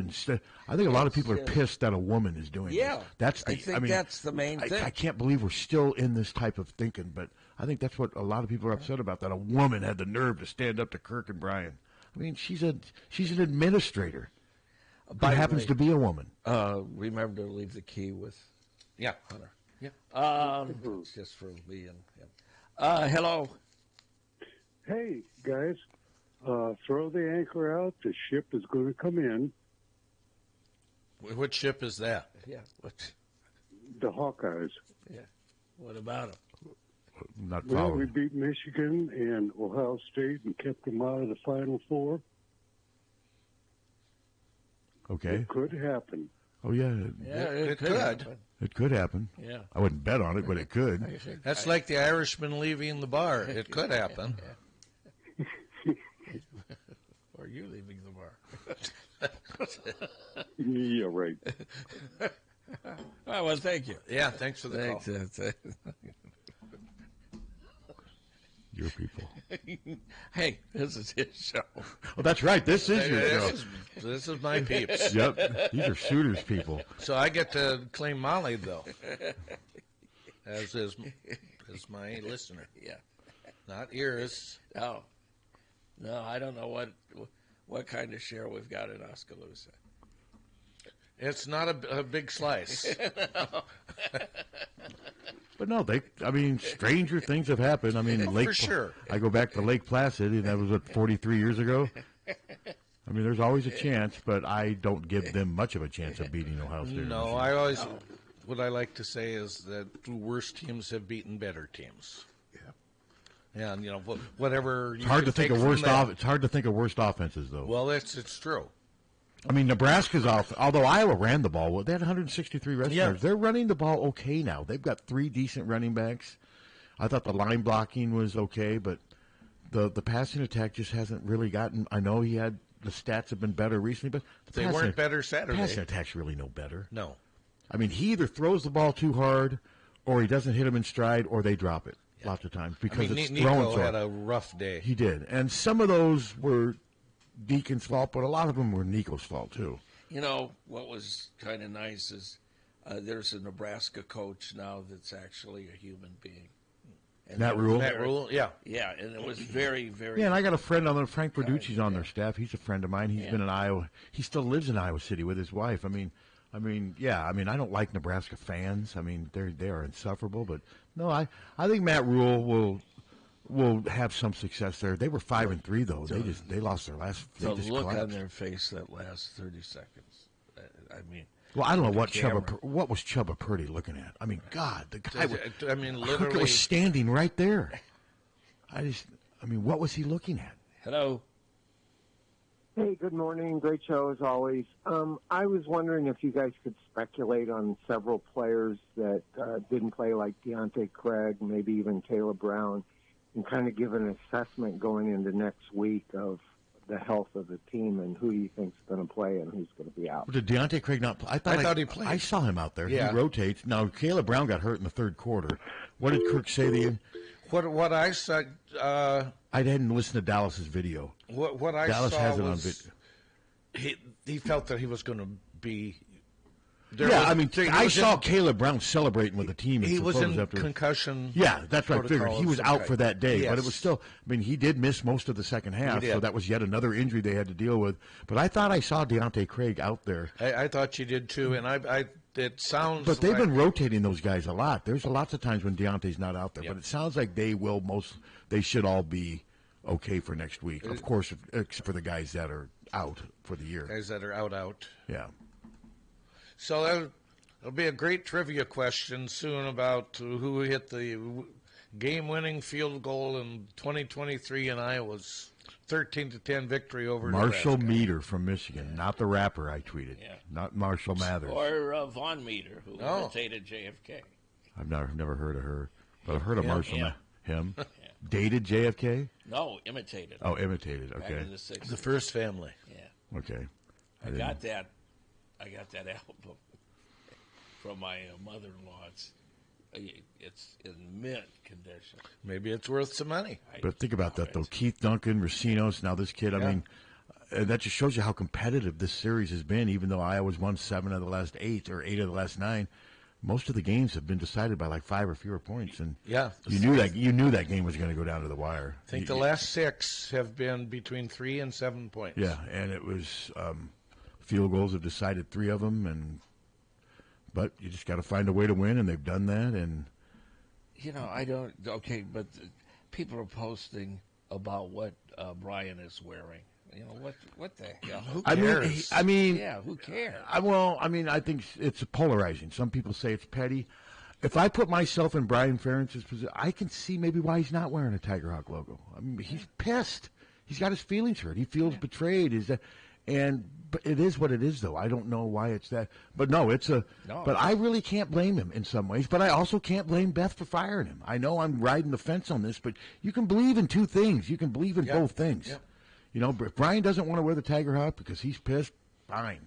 [SPEAKER 5] I think a lot of people are pissed that a woman is doing it.
[SPEAKER 9] That's the main thing.
[SPEAKER 5] I can't believe we're still in this type of thinking, but I think that's what a lot of people are upset about, that a woman had the nerve to stand up to Kirk and Brian. I mean, she's an administrator. But happens to be a woman.
[SPEAKER 9] Remember to leave the key with
[SPEAKER 4] Hunter. Yeah.
[SPEAKER 9] It's just for me and him. Hello.
[SPEAKER 10] Hey, guys. Throw the anchor out. The ship is going to come in.
[SPEAKER 4] Which ship is that?
[SPEAKER 9] Yeah.
[SPEAKER 10] The Hawkeyes.
[SPEAKER 9] Yeah. What about them?
[SPEAKER 5] Not
[SPEAKER 10] well,
[SPEAKER 5] following.
[SPEAKER 10] we beat Michigan and Ohio State and kept them out of the Final Four.
[SPEAKER 5] Okay.
[SPEAKER 10] It could happen.
[SPEAKER 5] Oh, yeah.
[SPEAKER 4] It could.
[SPEAKER 9] Happen.
[SPEAKER 5] It could happen.
[SPEAKER 9] Yeah.
[SPEAKER 5] I wouldn't bet on it, but it could.
[SPEAKER 4] That's like the Irishman leaving the bar. It could happen.
[SPEAKER 9] Or you leaving the bar.
[SPEAKER 10] Yeah, right.
[SPEAKER 9] Well, thank you.
[SPEAKER 4] Yeah, thanks for the call.
[SPEAKER 5] Your people.
[SPEAKER 9] Hey, this is his show.
[SPEAKER 5] Oh, that's right. This is your show.
[SPEAKER 4] This is my peeps.
[SPEAKER 5] Yep. These are Suter's people.
[SPEAKER 4] So I get to claim Molly, though, as my listener.
[SPEAKER 9] Yeah.
[SPEAKER 4] Not yours.
[SPEAKER 9] No, I don't know what kind of share we've got in Oskaloosa.
[SPEAKER 4] It's not a big slice.
[SPEAKER 5] But no, stranger things have happened. I mean,
[SPEAKER 4] for sure.
[SPEAKER 5] I go back to Lake Placid, and that was 43 years ago. I mean, there's always a chance, but I don't give them much of a chance of beating Ohio State.
[SPEAKER 4] No, what I like to say is that the worst teams have beaten better teams.
[SPEAKER 5] Yeah.
[SPEAKER 4] Yeah, and, whatever.
[SPEAKER 5] It's hard to think of worst. It's hard to think of worst offenses, though.
[SPEAKER 4] Well, it's true.
[SPEAKER 5] I mean, Nebraska's off. Although Iowa ran the ball, they had 163 rushing yards. They're running the ball okay now. They've got 3 decent running backs. I thought the line blocking was okay, but the passing attack just hasn't really gotten. I know the stats have been better recently, but
[SPEAKER 4] they weren't better Saturday.
[SPEAKER 5] Passing attack's really no better.
[SPEAKER 4] No.
[SPEAKER 5] I mean, he either throws the ball too hard, or he doesn't hit them in stride, or they drop it lots of times because it's thrown.
[SPEAKER 4] Nico had a rough day.
[SPEAKER 5] He did, and some of those were Deacon's fault, but a lot of them were Nico's fault too.
[SPEAKER 9] What was kind of nice is there's a Nebraska coach now that's actually a human being. And
[SPEAKER 5] Matt Rule?
[SPEAKER 4] Matt Rule, yeah.
[SPEAKER 9] Yeah, and it was very, very...
[SPEAKER 5] Yeah, and I got a friend on there, Frank Verducci's on their staff. He's a friend of mine. He's been in Iowa. He still lives in Iowa City with his wife. I don't like Nebraska fans. I mean, they are insufferable. But, no, I think Matt Rule will have some success there. They were 5-3, though. They lost their last...
[SPEAKER 9] The look on their face that last 30 seconds.
[SPEAKER 5] Well, I don't know what was Chubba Purdy looking at. I mean, God, the guy
[SPEAKER 4] literally
[SPEAKER 5] was standing right there. What was he looking at?
[SPEAKER 9] Hello.
[SPEAKER 11] Hey, good morning. Great show as always. I was wondering if you guys could speculate on several players that didn't play, like Deontay Craig, maybe even Caleb Brown, and kind of give an assessment going into next week of the health of the team and who you think's going to play and who's going to be out.
[SPEAKER 5] Did Deontay Craig not play? I thought he played. I saw him out there. Yeah. He rotates. Now, Caleb Brown got hurt in the third quarter. What did Kirk say?
[SPEAKER 4] What I said...
[SPEAKER 5] I didn't listen to Dallas's video.
[SPEAKER 4] What I
[SPEAKER 5] Dallas
[SPEAKER 4] saw
[SPEAKER 5] has it
[SPEAKER 4] was
[SPEAKER 5] on video.
[SPEAKER 4] He felt that he was going to be...
[SPEAKER 5] I saw Caleb Brown celebrating with the team.
[SPEAKER 4] He was in concussion.
[SPEAKER 5] Yeah, that's what I figured. He was out for that day, but it was still. He did miss most of the second half, so that was yet another injury they had to deal with. But I thought I saw Deontay Craig out there.
[SPEAKER 4] I thought you did too, and it sounds.
[SPEAKER 5] But they've been rotating those guys a lot. There's lots of times when Deontay's not out there, but it sounds like they should all be okay for next week. Of course, except for the guys that are out for the year.
[SPEAKER 4] Guys that are out.
[SPEAKER 5] Yeah.
[SPEAKER 4] So that'll be a great trivia question soon about who hit the game-winning field goal in 2023 in Iowa's 13-10 victory over
[SPEAKER 5] Marshall
[SPEAKER 4] Nebraska.
[SPEAKER 5] Meter from Michigan, not the rapper I tweeted, not Marshall Mathers.
[SPEAKER 9] Or Von Meter, who imitated JFK.
[SPEAKER 5] I've never heard of her, but I've heard of Marshall. Him? Dated JFK?
[SPEAKER 9] No, imitated.
[SPEAKER 5] Oh, imitated. Okay.
[SPEAKER 9] Back in the 60s.
[SPEAKER 4] The First Family.
[SPEAKER 9] Yeah.
[SPEAKER 5] Okay.
[SPEAKER 9] I got that album from my mother-in-law. It's in mint condition.
[SPEAKER 4] Maybe it's worth some money.
[SPEAKER 5] But think about that, though. Keith Duncan, Racinos, now this kid. That just shows you how competitive this series has been, even though Iowa's won 7 of the last 8 or 8 of the last 9. Most of the games have been decided by like 5 or fewer points, and you knew that game was going to go down to the wire.
[SPEAKER 4] I think the last 6 have been between 3 and 7 points.
[SPEAKER 5] Yeah, and it was field goals have decided 3 of them, but you just got to find a way to win, and they've done that. And
[SPEAKER 9] but people are posting about what Brian is wearing. What the hell? Who cares? Who cares?
[SPEAKER 5] I think it's polarizing. Some people say it's petty. If I put myself in Brian Ferentz's position, I can see maybe why he's not wearing a Tiger Hawk logo. He's pissed. He's got his feelings hurt. He feels betrayed. But it is what it is, though. I don't know why it's that. But no, But I really can't blame him in some ways. But I also can't blame Beth for firing him. I know I'm riding the fence on this, but you can believe in 2 things. You can believe in both things. Yep. If Brian doesn't want to wear the Tiger Hawk because he's pissed, fine.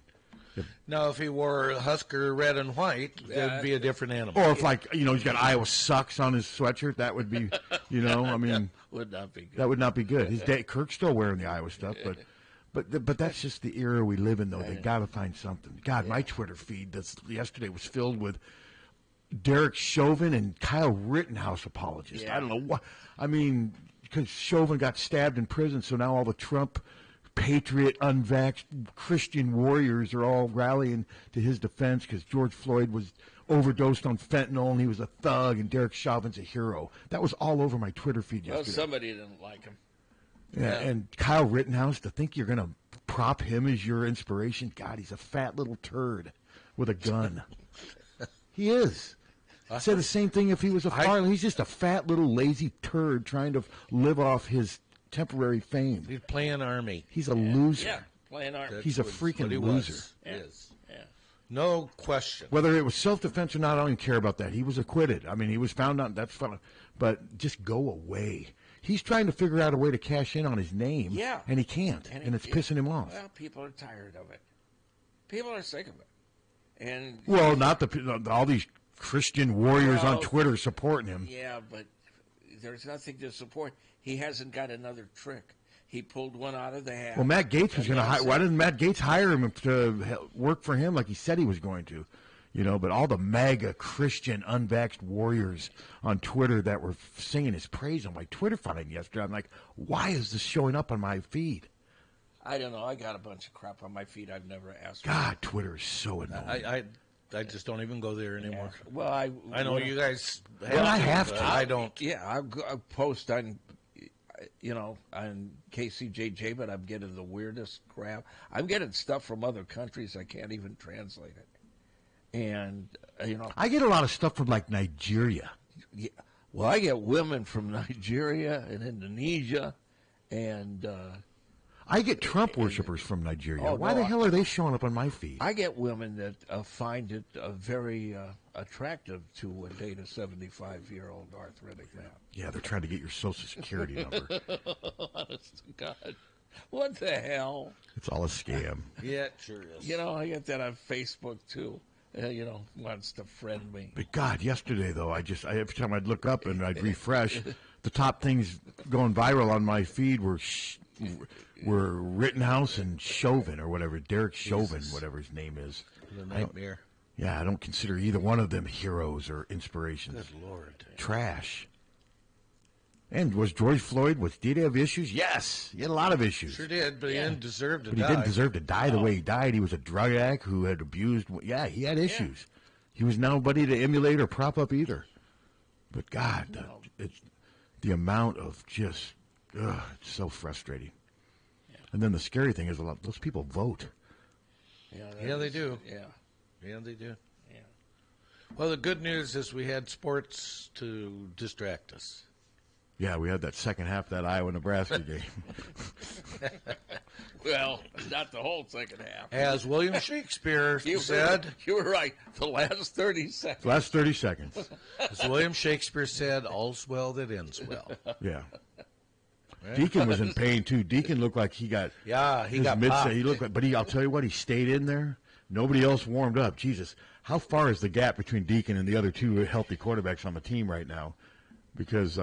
[SPEAKER 4] Now, if he wore Husker red and white, that'd be a different animal.
[SPEAKER 5] Or if, he's got Iowa sucks on his sweatshirt, that would be,
[SPEAKER 9] would not be good.
[SPEAKER 5] That would not be good. Kirk's still wearing the Iowa stuff, but that's just the era we live in, though. They got to find something. God, my Twitter feed yesterday was filled with Derek Chauvin and Kyle Rittenhouse apologists. I don't know what. Because Chauvin got stabbed in prison, so now all the Trump patriot, unvaxxed Christian warriors are all rallying to his defense because George Floyd was overdosed on fentanyl and he was a thug and Derek Chauvin's a hero. That was all over my Twitter feed yesterday.
[SPEAKER 9] Well, somebody didn't like him.
[SPEAKER 5] Yeah, and Kyle Rittenhouse, to think you're going to prop him as your inspiration, God, he's a fat little turd with a gun. He is. Say the same thing if he was a Farley. He's just a fat little lazy turd trying to live off his temporary fame.
[SPEAKER 4] He's playing Army.
[SPEAKER 5] He's a loser.
[SPEAKER 9] Yeah, playing Army.
[SPEAKER 5] He's a freaking loser.
[SPEAKER 4] Is. No question.
[SPEAKER 5] Whether it was self-defense or not, I don't even care about that. He was acquitted. I mean, he was found out. That's fine. But just go away. He's trying to figure out a way to cash in on his name.
[SPEAKER 9] Yeah.
[SPEAKER 5] And he can't. And it's pissing him off.
[SPEAKER 9] Well, people are tired of it. People are sick of it. And
[SPEAKER 5] well, not all these Christian warriors on Twitter supporting him.
[SPEAKER 9] Yeah, but there's nothing to support. He hasn't got another trick. He pulled one out of the hat.
[SPEAKER 5] Well, Matt Gaetz was going to hire. Why didn't Matt Gaetz hire him to work for him like he said he was going to? You know, but all the MAGA Christian unvaxxed warriors on Twitter that were singing his praise on my Twitter feed yesterday, I'm like, why is this showing up on my feed?
[SPEAKER 9] I don't know. I got a bunch of crap on my feed I've never asked for.
[SPEAKER 5] God, Twitter is so annoying.
[SPEAKER 4] I just don't even go there anymore.
[SPEAKER 9] Yeah. Well,
[SPEAKER 4] I know you guys have
[SPEAKER 5] I have to.
[SPEAKER 4] I don't.
[SPEAKER 9] Yeah, I'll post on, on KCJJ, but I'm getting the weirdest crap. I'm getting stuff from other countries. I can't even translate it. And,
[SPEAKER 5] I get a lot of stuff from, like, Nigeria.
[SPEAKER 9] Yeah. Well, I get women from Nigeria and Indonesia, and
[SPEAKER 5] I get Trump worshippers from Nigeria. Why the hell are they showing up on my feed?
[SPEAKER 9] I get women that find it very attractive to date a 75-year-old arthritic man.
[SPEAKER 5] Yeah, they're trying to get your Social Security number.
[SPEAKER 9] Honest to God. What the hell?
[SPEAKER 5] It's all a scam.
[SPEAKER 4] Yeah, it sure is.
[SPEAKER 9] I get that on Facebook, too. Wants to friend me.
[SPEAKER 5] But God, yesterday, though, every time I'd look up and I'd refresh, the top things going viral on my feed were Rittenhouse and Chauvin or whatever, Derek Chauvin, whatever his name is.
[SPEAKER 4] The nightmare.
[SPEAKER 5] I don't consider either one of them heroes or inspirations.
[SPEAKER 4] Good Lord.
[SPEAKER 5] Trash. And did he have issues? Yes. He had a lot of issues.
[SPEAKER 4] Sure did, but he didn't deserve to die.
[SPEAKER 5] But he didn't deserve to die the way he died. He was a drug addict who had abused. Yeah, he had issues. He was nobody to emulate or prop up either. But God, the amount of just, it's so frustrating. Yeah. And then the scary thing is those people vote.
[SPEAKER 4] Yeah, they do.
[SPEAKER 9] Yeah.
[SPEAKER 4] Yeah, they do. Yeah. Well, the good news is we had sports to distract us.
[SPEAKER 5] Yeah, we had that second half of that Iowa-Nebraska game.
[SPEAKER 9] Well, not the whole second half.
[SPEAKER 4] As William Shakespeare said.
[SPEAKER 9] You were right. The last 30 seconds.
[SPEAKER 5] Last 30 seconds.
[SPEAKER 4] As William Shakespeare said, all's well that ends well.
[SPEAKER 5] Yeah. Right? Deacon was in pain, too. Deacon looked like he got...
[SPEAKER 4] Yeah, he got popped.
[SPEAKER 5] He looked like, but I'll tell you what, he stayed in there. Nobody else warmed up. Jesus, how far is the gap between Deacon and the other two healthy quarterbacks on the team right now? Because,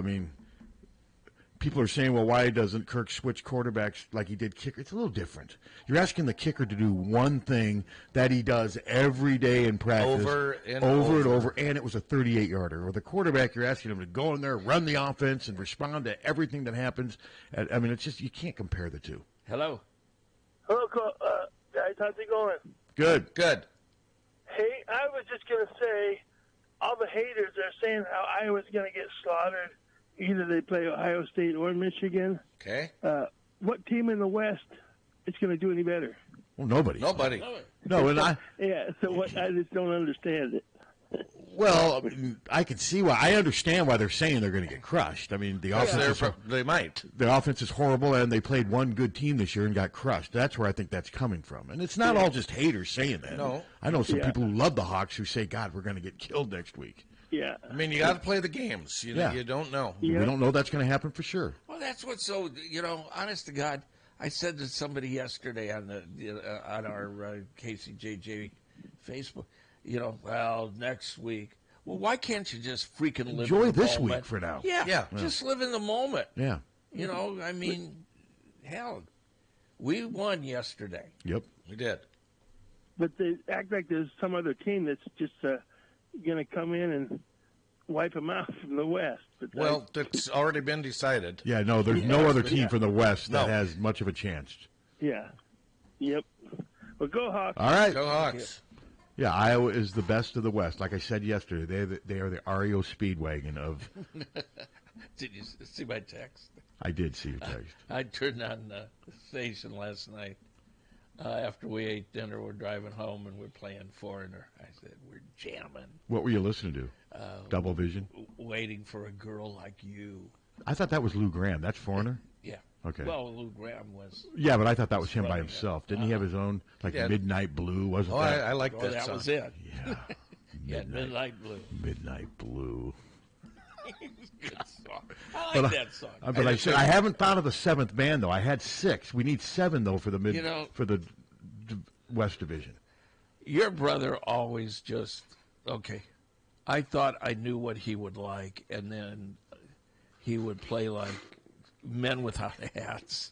[SPEAKER 5] people are saying, well, why doesn't Kirk switch quarterbacks like he did kicker? It's a little different. You're asking the kicker to do one thing that he does every day in practice.
[SPEAKER 4] Over and over.
[SPEAKER 5] And it was a 38-yarder. Or the quarterback, you're asking him to go in there, run the offense, and respond to everything that happens. It's just, you can't compare the two.
[SPEAKER 9] Hello.
[SPEAKER 12] Hello, guys. How's it going?
[SPEAKER 5] Good.
[SPEAKER 4] Good.
[SPEAKER 12] Hey, I was just going to say, all the haters are saying how Iowa's going to get slaughtered. Either they play Ohio State or Michigan.
[SPEAKER 4] Okay.
[SPEAKER 12] What team in the West is going to do any better?
[SPEAKER 5] Well, nobody.
[SPEAKER 4] No,
[SPEAKER 5] and
[SPEAKER 12] so I just don't understand it.
[SPEAKER 5] Well, I can see why. I understand why they're saying they're going to get crushed. The offense
[SPEAKER 4] they might.
[SPEAKER 5] The offense is horrible, and they played one good team this year and got crushed. That's where I think that's coming from. And it's not all just haters saying that.
[SPEAKER 4] No.
[SPEAKER 5] I know some people who love the Hawks who say, God, we're going to get killed next week.
[SPEAKER 12] Yeah.
[SPEAKER 4] You got to play the games. You don't know.
[SPEAKER 5] Yeah. We don't know that's going to happen for sure.
[SPEAKER 9] Well, that's what's so, honest to God, I said to somebody yesterday on on our KCJJ Facebook, well, next week. Well, why can't you just freaking live
[SPEAKER 5] enjoy
[SPEAKER 9] in the
[SPEAKER 5] this
[SPEAKER 9] moment?
[SPEAKER 5] week for now?
[SPEAKER 9] Yeah, just live in the moment.
[SPEAKER 5] Yeah.
[SPEAKER 9] Hell, we won yesterday.
[SPEAKER 5] Yep.
[SPEAKER 4] We did.
[SPEAKER 12] But they act like there's some other team that's just going to come in and wipe them out from the West. But
[SPEAKER 4] that's already been decided.
[SPEAKER 5] Yeah, no, there's no other team from the West that has much of a chance.
[SPEAKER 12] Yeah. Yep. Well, go Hawks.
[SPEAKER 5] All right.
[SPEAKER 4] Go Hawks.
[SPEAKER 5] Yeah, Iowa is the best of the West. Like I said yesterday, they are the REO Speedwagon of...
[SPEAKER 9] Did you see my text?
[SPEAKER 5] I did see your text.
[SPEAKER 9] I turned on the station last night. After we ate dinner, we're driving home and we're playing Foreigner. I said, we're jamming.
[SPEAKER 5] What were you listening to? Double Vision?
[SPEAKER 9] Waiting for a Girl Like You.
[SPEAKER 5] I thought that was Lou Gramm. That's Foreigner?
[SPEAKER 9] Yeah.
[SPEAKER 5] Okay.
[SPEAKER 9] Well, Lou Gramm was.
[SPEAKER 5] Yeah, but I thought that was him by himself. Didn't he have his own, like
[SPEAKER 4] Yeah.
[SPEAKER 5] Midnight Blue? Wasn't
[SPEAKER 4] Oh,
[SPEAKER 5] that?
[SPEAKER 4] I like that
[SPEAKER 9] that
[SPEAKER 4] song.
[SPEAKER 9] was it.
[SPEAKER 5] Yeah.
[SPEAKER 9] Yeah, Midnight Blue.
[SPEAKER 5] Midnight Blue.
[SPEAKER 9] Good song. I like that song.
[SPEAKER 5] But I said I haven't thought of the seventh band though. I had 6. We need 7 though for the West Division.
[SPEAKER 9] Your brother always just okay. I thought I knew what he would like, and then he would play like Men Without Hats,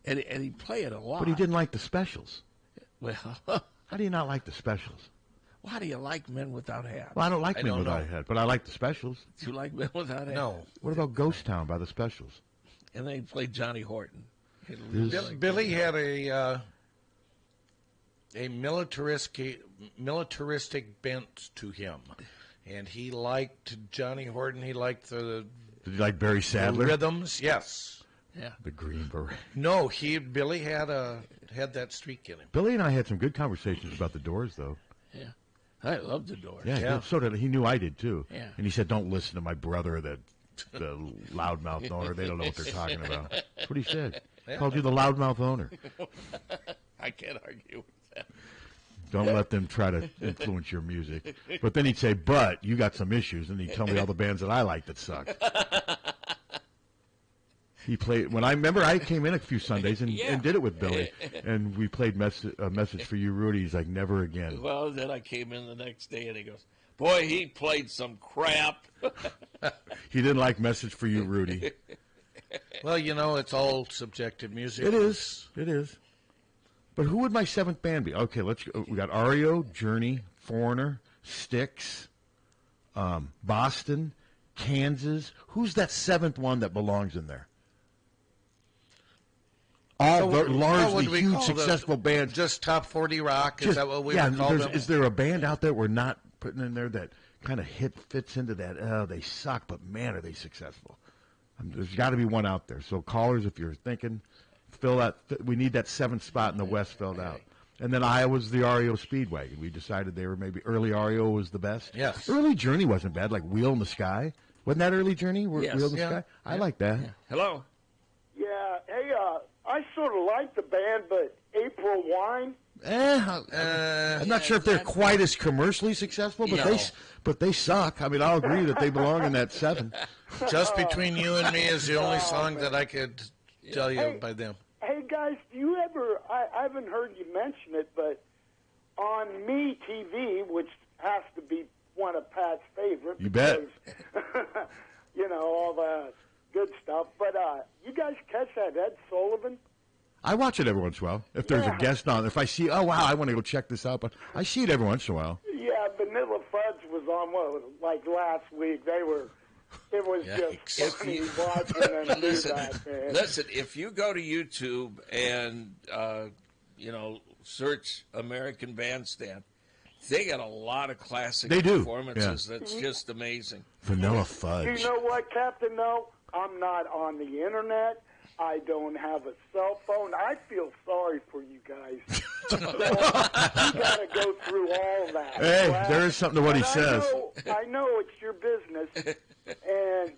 [SPEAKER 9] and he'd play it a lot.
[SPEAKER 5] But he didn't like the specials.
[SPEAKER 9] Well,
[SPEAKER 5] how do you not like the specials?
[SPEAKER 9] Well, how do you like Men Without Hats?
[SPEAKER 5] Well, I don't like Men Without Hats, but I like the specials.
[SPEAKER 9] Do you like Men Without Hats?
[SPEAKER 4] No.
[SPEAKER 5] What about Ghost Town by the Specials?
[SPEAKER 9] And they played Johnny Horton.
[SPEAKER 4] Billy had a militaristic bent to him, and he liked Johnny Horton. He liked the.
[SPEAKER 5] Did you like Barry Sadler?
[SPEAKER 4] The rhythms, yes.
[SPEAKER 9] Yeah.
[SPEAKER 5] The Green Beret.
[SPEAKER 4] No, Billy had that streak in him.
[SPEAKER 5] Billy and I had some good conversations about the Doors, though.
[SPEAKER 9] Yeah. I love the Doors.
[SPEAKER 5] Yeah. So did he. Knew I did too.
[SPEAKER 9] Yeah.
[SPEAKER 5] And he said, "Don't listen to my brother, the loudmouth owner. They don't know what they're talking about." That's what he said.
[SPEAKER 4] Yeah.
[SPEAKER 5] Called you the loudmouth owner.
[SPEAKER 9] I can't argue with that.
[SPEAKER 5] Don't let them try to influence your music. But then he'd say, "But you got some issues," and he'd tell me all the bands that I like that suck. He played when I came in a few Sundays and did it with Billy, and we played a message for you, Rudy. He's like, "Never again."
[SPEAKER 9] Well, then I came in the next day and he goes, "Boy, he played some crap."
[SPEAKER 5] He didn't like "Message for You, Rudy."
[SPEAKER 4] Well, it's all subjective music.
[SPEAKER 5] It is. But who would my 7th band be? Okay, let's go. We got REO, Journey, Foreigner, Styx, Boston, Kansas. Who's that 7th one that belongs in there? All largely huge, successful bands.
[SPEAKER 4] Just top 40 rock? Is that what we would call them?
[SPEAKER 5] Is there a band out there we're not putting in there that kind of fits into that? Oh, they suck, but man, are they successful. There's got to be one out there. So callers, if you're thinking, fill that. We need that 7th spot in the West filled out. And then Iowa's the REO Speedwagon. We decided they were maybe early REO was the best.
[SPEAKER 4] Yes.
[SPEAKER 5] Early Journey wasn't bad, like Wheel in the Sky. Wasn't that early Journey?
[SPEAKER 9] Yes.
[SPEAKER 5] Wheel in the Sky? I like that.
[SPEAKER 9] Yeah. Hello?
[SPEAKER 13] Yeah, hey, I sort of like the band, but April Wine?
[SPEAKER 5] I'm not sure if they're quite as commercially successful, but they suck. I mean, I'll agree that they belong in that 7.
[SPEAKER 4] Just Between You and Me is the only song that I could tell you by them.
[SPEAKER 13] Hey, guys, do you ever, I haven't heard you mention it, but on Me TV, which has to be one of Pat's favorites.
[SPEAKER 5] You bet.
[SPEAKER 13] All the good stuff. But you guys catch that Ed Sullivan?
[SPEAKER 5] I watch it every once in a while. If there's a guest on, if I see, oh, wow, I want to go check this out. But I see it every once in a while.
[SPEAKER 13] Yeah, Vanilla Fudge was on, like last week. It was just funny watching them do that, man.
[SPEAKER 9] Listen, if you go to YouTube and, search American Bandstand, they got a lot of classic performances. That's just amazing.
[SPEAKER 5] Vanilla Fudge.
[SPEAKER 13] You know what, Captain? No, I'm not on the Internet. I don't have a cell phone. I feel sorry for you guys. You got to go through all that.
[SPEAKER 5] Hey, there is something to what he says.
[SPEAKER 13] I know it's your business,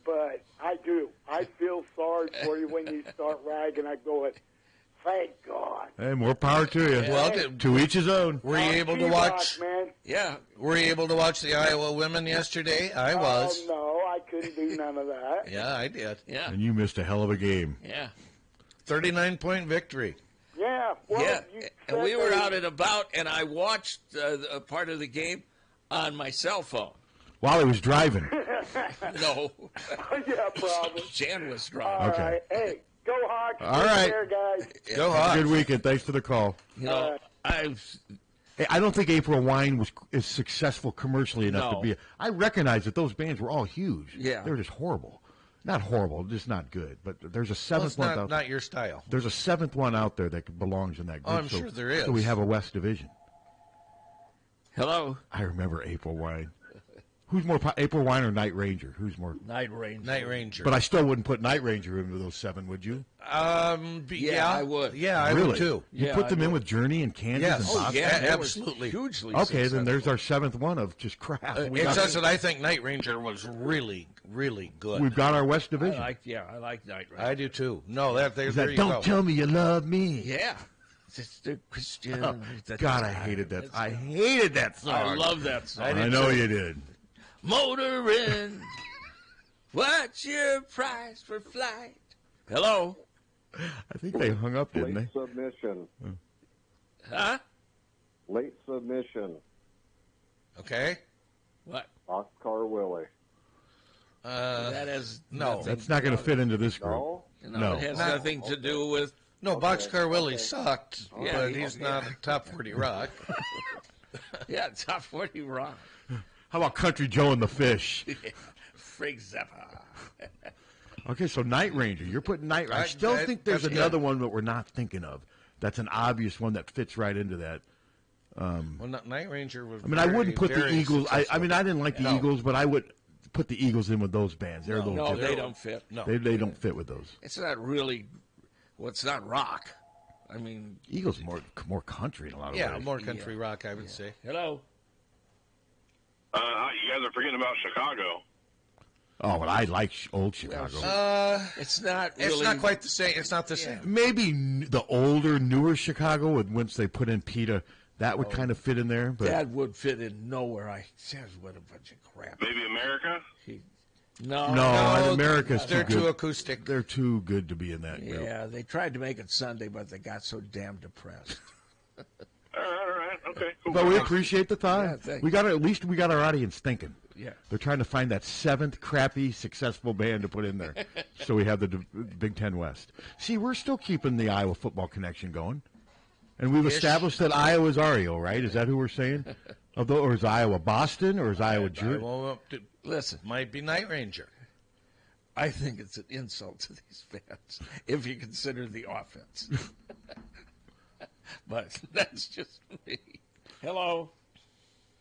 [SPEAKER 13] but I do. I feel sorry for you when you start ragging. I go, thank God.
[SPEAKER 5] Hey, more power to you.
[SPEAKER 4] Well,
[SPEAKER 5] to each his own.
[SPEAKER 4] Were you able to watch?
[SPEAKER 13] Man.
[SPEAKER 9] Yeah.
[SPEAKER 4] Were you able to watch the Iowa women yesterday? I was.
[SPEAKER 13] Oh, no, I couldn't do none of that.
[SPEAKER 4] Yeah, I did.
[SPEAKER 9] Yeah.
[SPEAKER 5] And you missed a hell of a game.
[SPEAKER 9] Yeah.
[SPEAKER 4] 39-point victory.
[SPEAKER 13] Yeah. Well,
[SPEAKER 9] yeah. And we were out and about, and I watched a part of the game on my cell phone.
[SPEAKER 5] While he was driving.
[SPEAKER 9] No.
[SPEAKER 13] Yeah, probably.
[SPEAKER 9] Jan was driving.
[SPEAKER 13] All
[SPEAKER 5] Okay.
[SPEAKER 13] right. Hey, go Hawks.
[SPEAKER 5] All right.
[SPEAKER 13] Care, guys.
[SPEAKER 4] Go Hawks.
[SPEAKER 5] Good weekend. Thanks for the call. I don't think April Wine is successful commercially enough to be. I recognize that those bands were all huge.
[SPEAKER 9] Yeah.
[SPEAKER 5] They were just horrible. Not horrible, just not good. But there's a 7th one out there.
[SPEAKER 4] Not your style.
[SPEAKER 5] There's a 7th one out there that belongs in that group.
[SPEAKER 4] Oh, I'm sure there is.
[SPEAKER 5] So we have a West Division.
[SPEAKER 9] Hello.
[SPEAKER 5] I remember April Wine. Who's more April Wine or Night Ranger? Who's more
[SPEAKER 9] Night Ranger?
[SPEAKER 4] Night Ranger.
[SPEAKER 5] But I still wouldn't put Night Ranger into those 7, would you?
[SPEAKER 4] Yeah,
[SPEAKER 9] I would.
[SPEAKER 4] Yeah, I
[SPEAKER 5] really?
[SPEAKER 4] would too.
[SPEAKER 5] You
[SPEAKER 9] Yeah,
[SPEAKER 5] put
[SPEAKER 9] I
[SPEAKER 5] them in
[SPEAKER 9] would.
[SPEAKER 5] with Journey and Kansas
[SPEAKER 4] Yes.
[SPEAKER 5] and
[SPEAKER 4] Oh,
[SPEAKER 5] Boston?
[SPEAKER 4] yeah,
[SPEAKER 9] They were
[SPEAKER 4] absolutely.
[SPEAKER 9] hugely
[SPEAKER 5] Okay, then
[SPEAKER 9] successful.
[SPEAKER 5] there's our 7th one of just crap.
[SPEAKER 4] It's just that I think Night Ranger was really, really good.
[SPEAKER 5] We've got our West Division.
[SPEAKER 9] I like Night Ranger.
[SPEAKER 4] I do too. No, there
[SPEAKER 5] Is
[SPEAKER 4] you
[SPEAKER 5] that
[SPEAKER 4] go.
[SPEAKER 5] Don't Tell Me You Love Me?
[SPEAKER 9] Yeah. Sister Christian.
[SPEAKER 5] God, I hated that. I hated that song.
[SPEAKER 9] I love that song.
[SPEAKER 5] I know you did.
[SPEAKER 9] Motoring. What's your price for flight? Hello?
[SPEAKER 5] I think they hung up, didn't
[SPEAKER 14] Late
[SPEAKER 5] they?
[SPEAKER 14] submission.
[SPEAKER 9] Huh?
[SPEAKER 14] Late submission.
[SPEAKER 4] Okay.
[SPEAKER 9] What?
[SPEAKER 14] Boxcar Willie.
[SPEAKER 9] That has
[SPEAKER 4] no.
[SPEAKER 9] nothing
[SPEAKER 5] That's not going to fit into this group.
[SPEAKER 14] No?
[SPEAKER 9] No, it has nothing to do with.
[SPEAKER 4] No, Boxcar Willie sucked,
[SPEAKER 9] Yeah,
[SPEAKER 4] but he's not a top 40 rock.
[SPEAKER 9] Yeah, top 40 rock.
[SPEAKER 5] How about Country Joe and the Fish?
[SPEAKER 9] Frank Zappa.
[SPEAKER 5] Okay, so Night Ranger. You're putting Night Ranger. I still think there's
[SPEAKER 4] that's
[SPEAKER 5] another
[SPEAKER 4] good.
[SPEAKER 5] one that we're not thinking of. That's an obvious one that fits right into that.
[SPEAKER 4] Well, Night Ranger was.
[SPEAKER 5] I mean, I wouldn't put the
[SPEAKER 4] very
[SPEAKER 5] Eagles. I
[SPEAKER 4] successful.
[SPEAKER 5] mean, I didn't like the
[SPEAKER 4] No.
[SPEAKER 5] Eagles, but I would put the Eagles in with those bands. They're a little
[SPEAKER 9] No,
[SPEAKER 5] different.
[SPEAKER 9] they don't fit.
[SPEAKER 4] No.
[SPEAKER 5] They don't fit with those.
[SPEAKER 9] It's not really. Well, it's not rock. I mean,
[SPEAKER 5] Eagles more country in a lot of
[SPEAKER 4] Yeah,
[SPEAKER 5] ways.
[SPEAKER 4] more country rock, I would say.
[SPEAKER 9] hello.
[SPEAKER 15] You guys are forgetting about Chicago.
[SPEAKER 5] Oh, but I like old Chicago.
[SPEAKER 9] It's not really.
[SPEAKER 4] It's not quite the same. It's not the same.
[SPEAKER 5] Maybe the older, newer Chicago, once they put in PETA, that would kind of fit in there. But
[SPEAKER 9] That would fit in nowhere. I said, what a bunch of crap.
[SPEAKER 15] Maybe America?
[SPEAKER 9] No.
[SPEAKER 5] no, America's
[SPEAKER 4] they're
[SPEAKER 5] too good.
[SPEAKER 4] too acoustic.
[SPEAKER 5] They're too good to be in that group.
[SPEAKER 9] Yeah, they tried to make it Sunday, but they got so damn depressed.
[SPEAKER 15] All right. Okay. Cool.
[SPEAKER 5] But we appreciate the thought.
[SPEAKER 9] Yeah, thank
[SPEAKER 5] At least we got our audience thinking.
[SPEAKER 9] Yeah.
[SPEAKER 5] They're trying to find that 7th crappy successful band to put in there, so we have the Big Ten West. See, we're still keeping the Iowa football connection going, and we've established that Iowa's Ario, right? Is that who we're saying? Or is Iowa Boston, or is Iowa Drew?
[SPEAKER 9] Listen,
[SPEAKER 4] might be Night Ranger.
[SPEAKER 9] I think it's an insult to these fans if you consider the offense. But that's just me. Hello.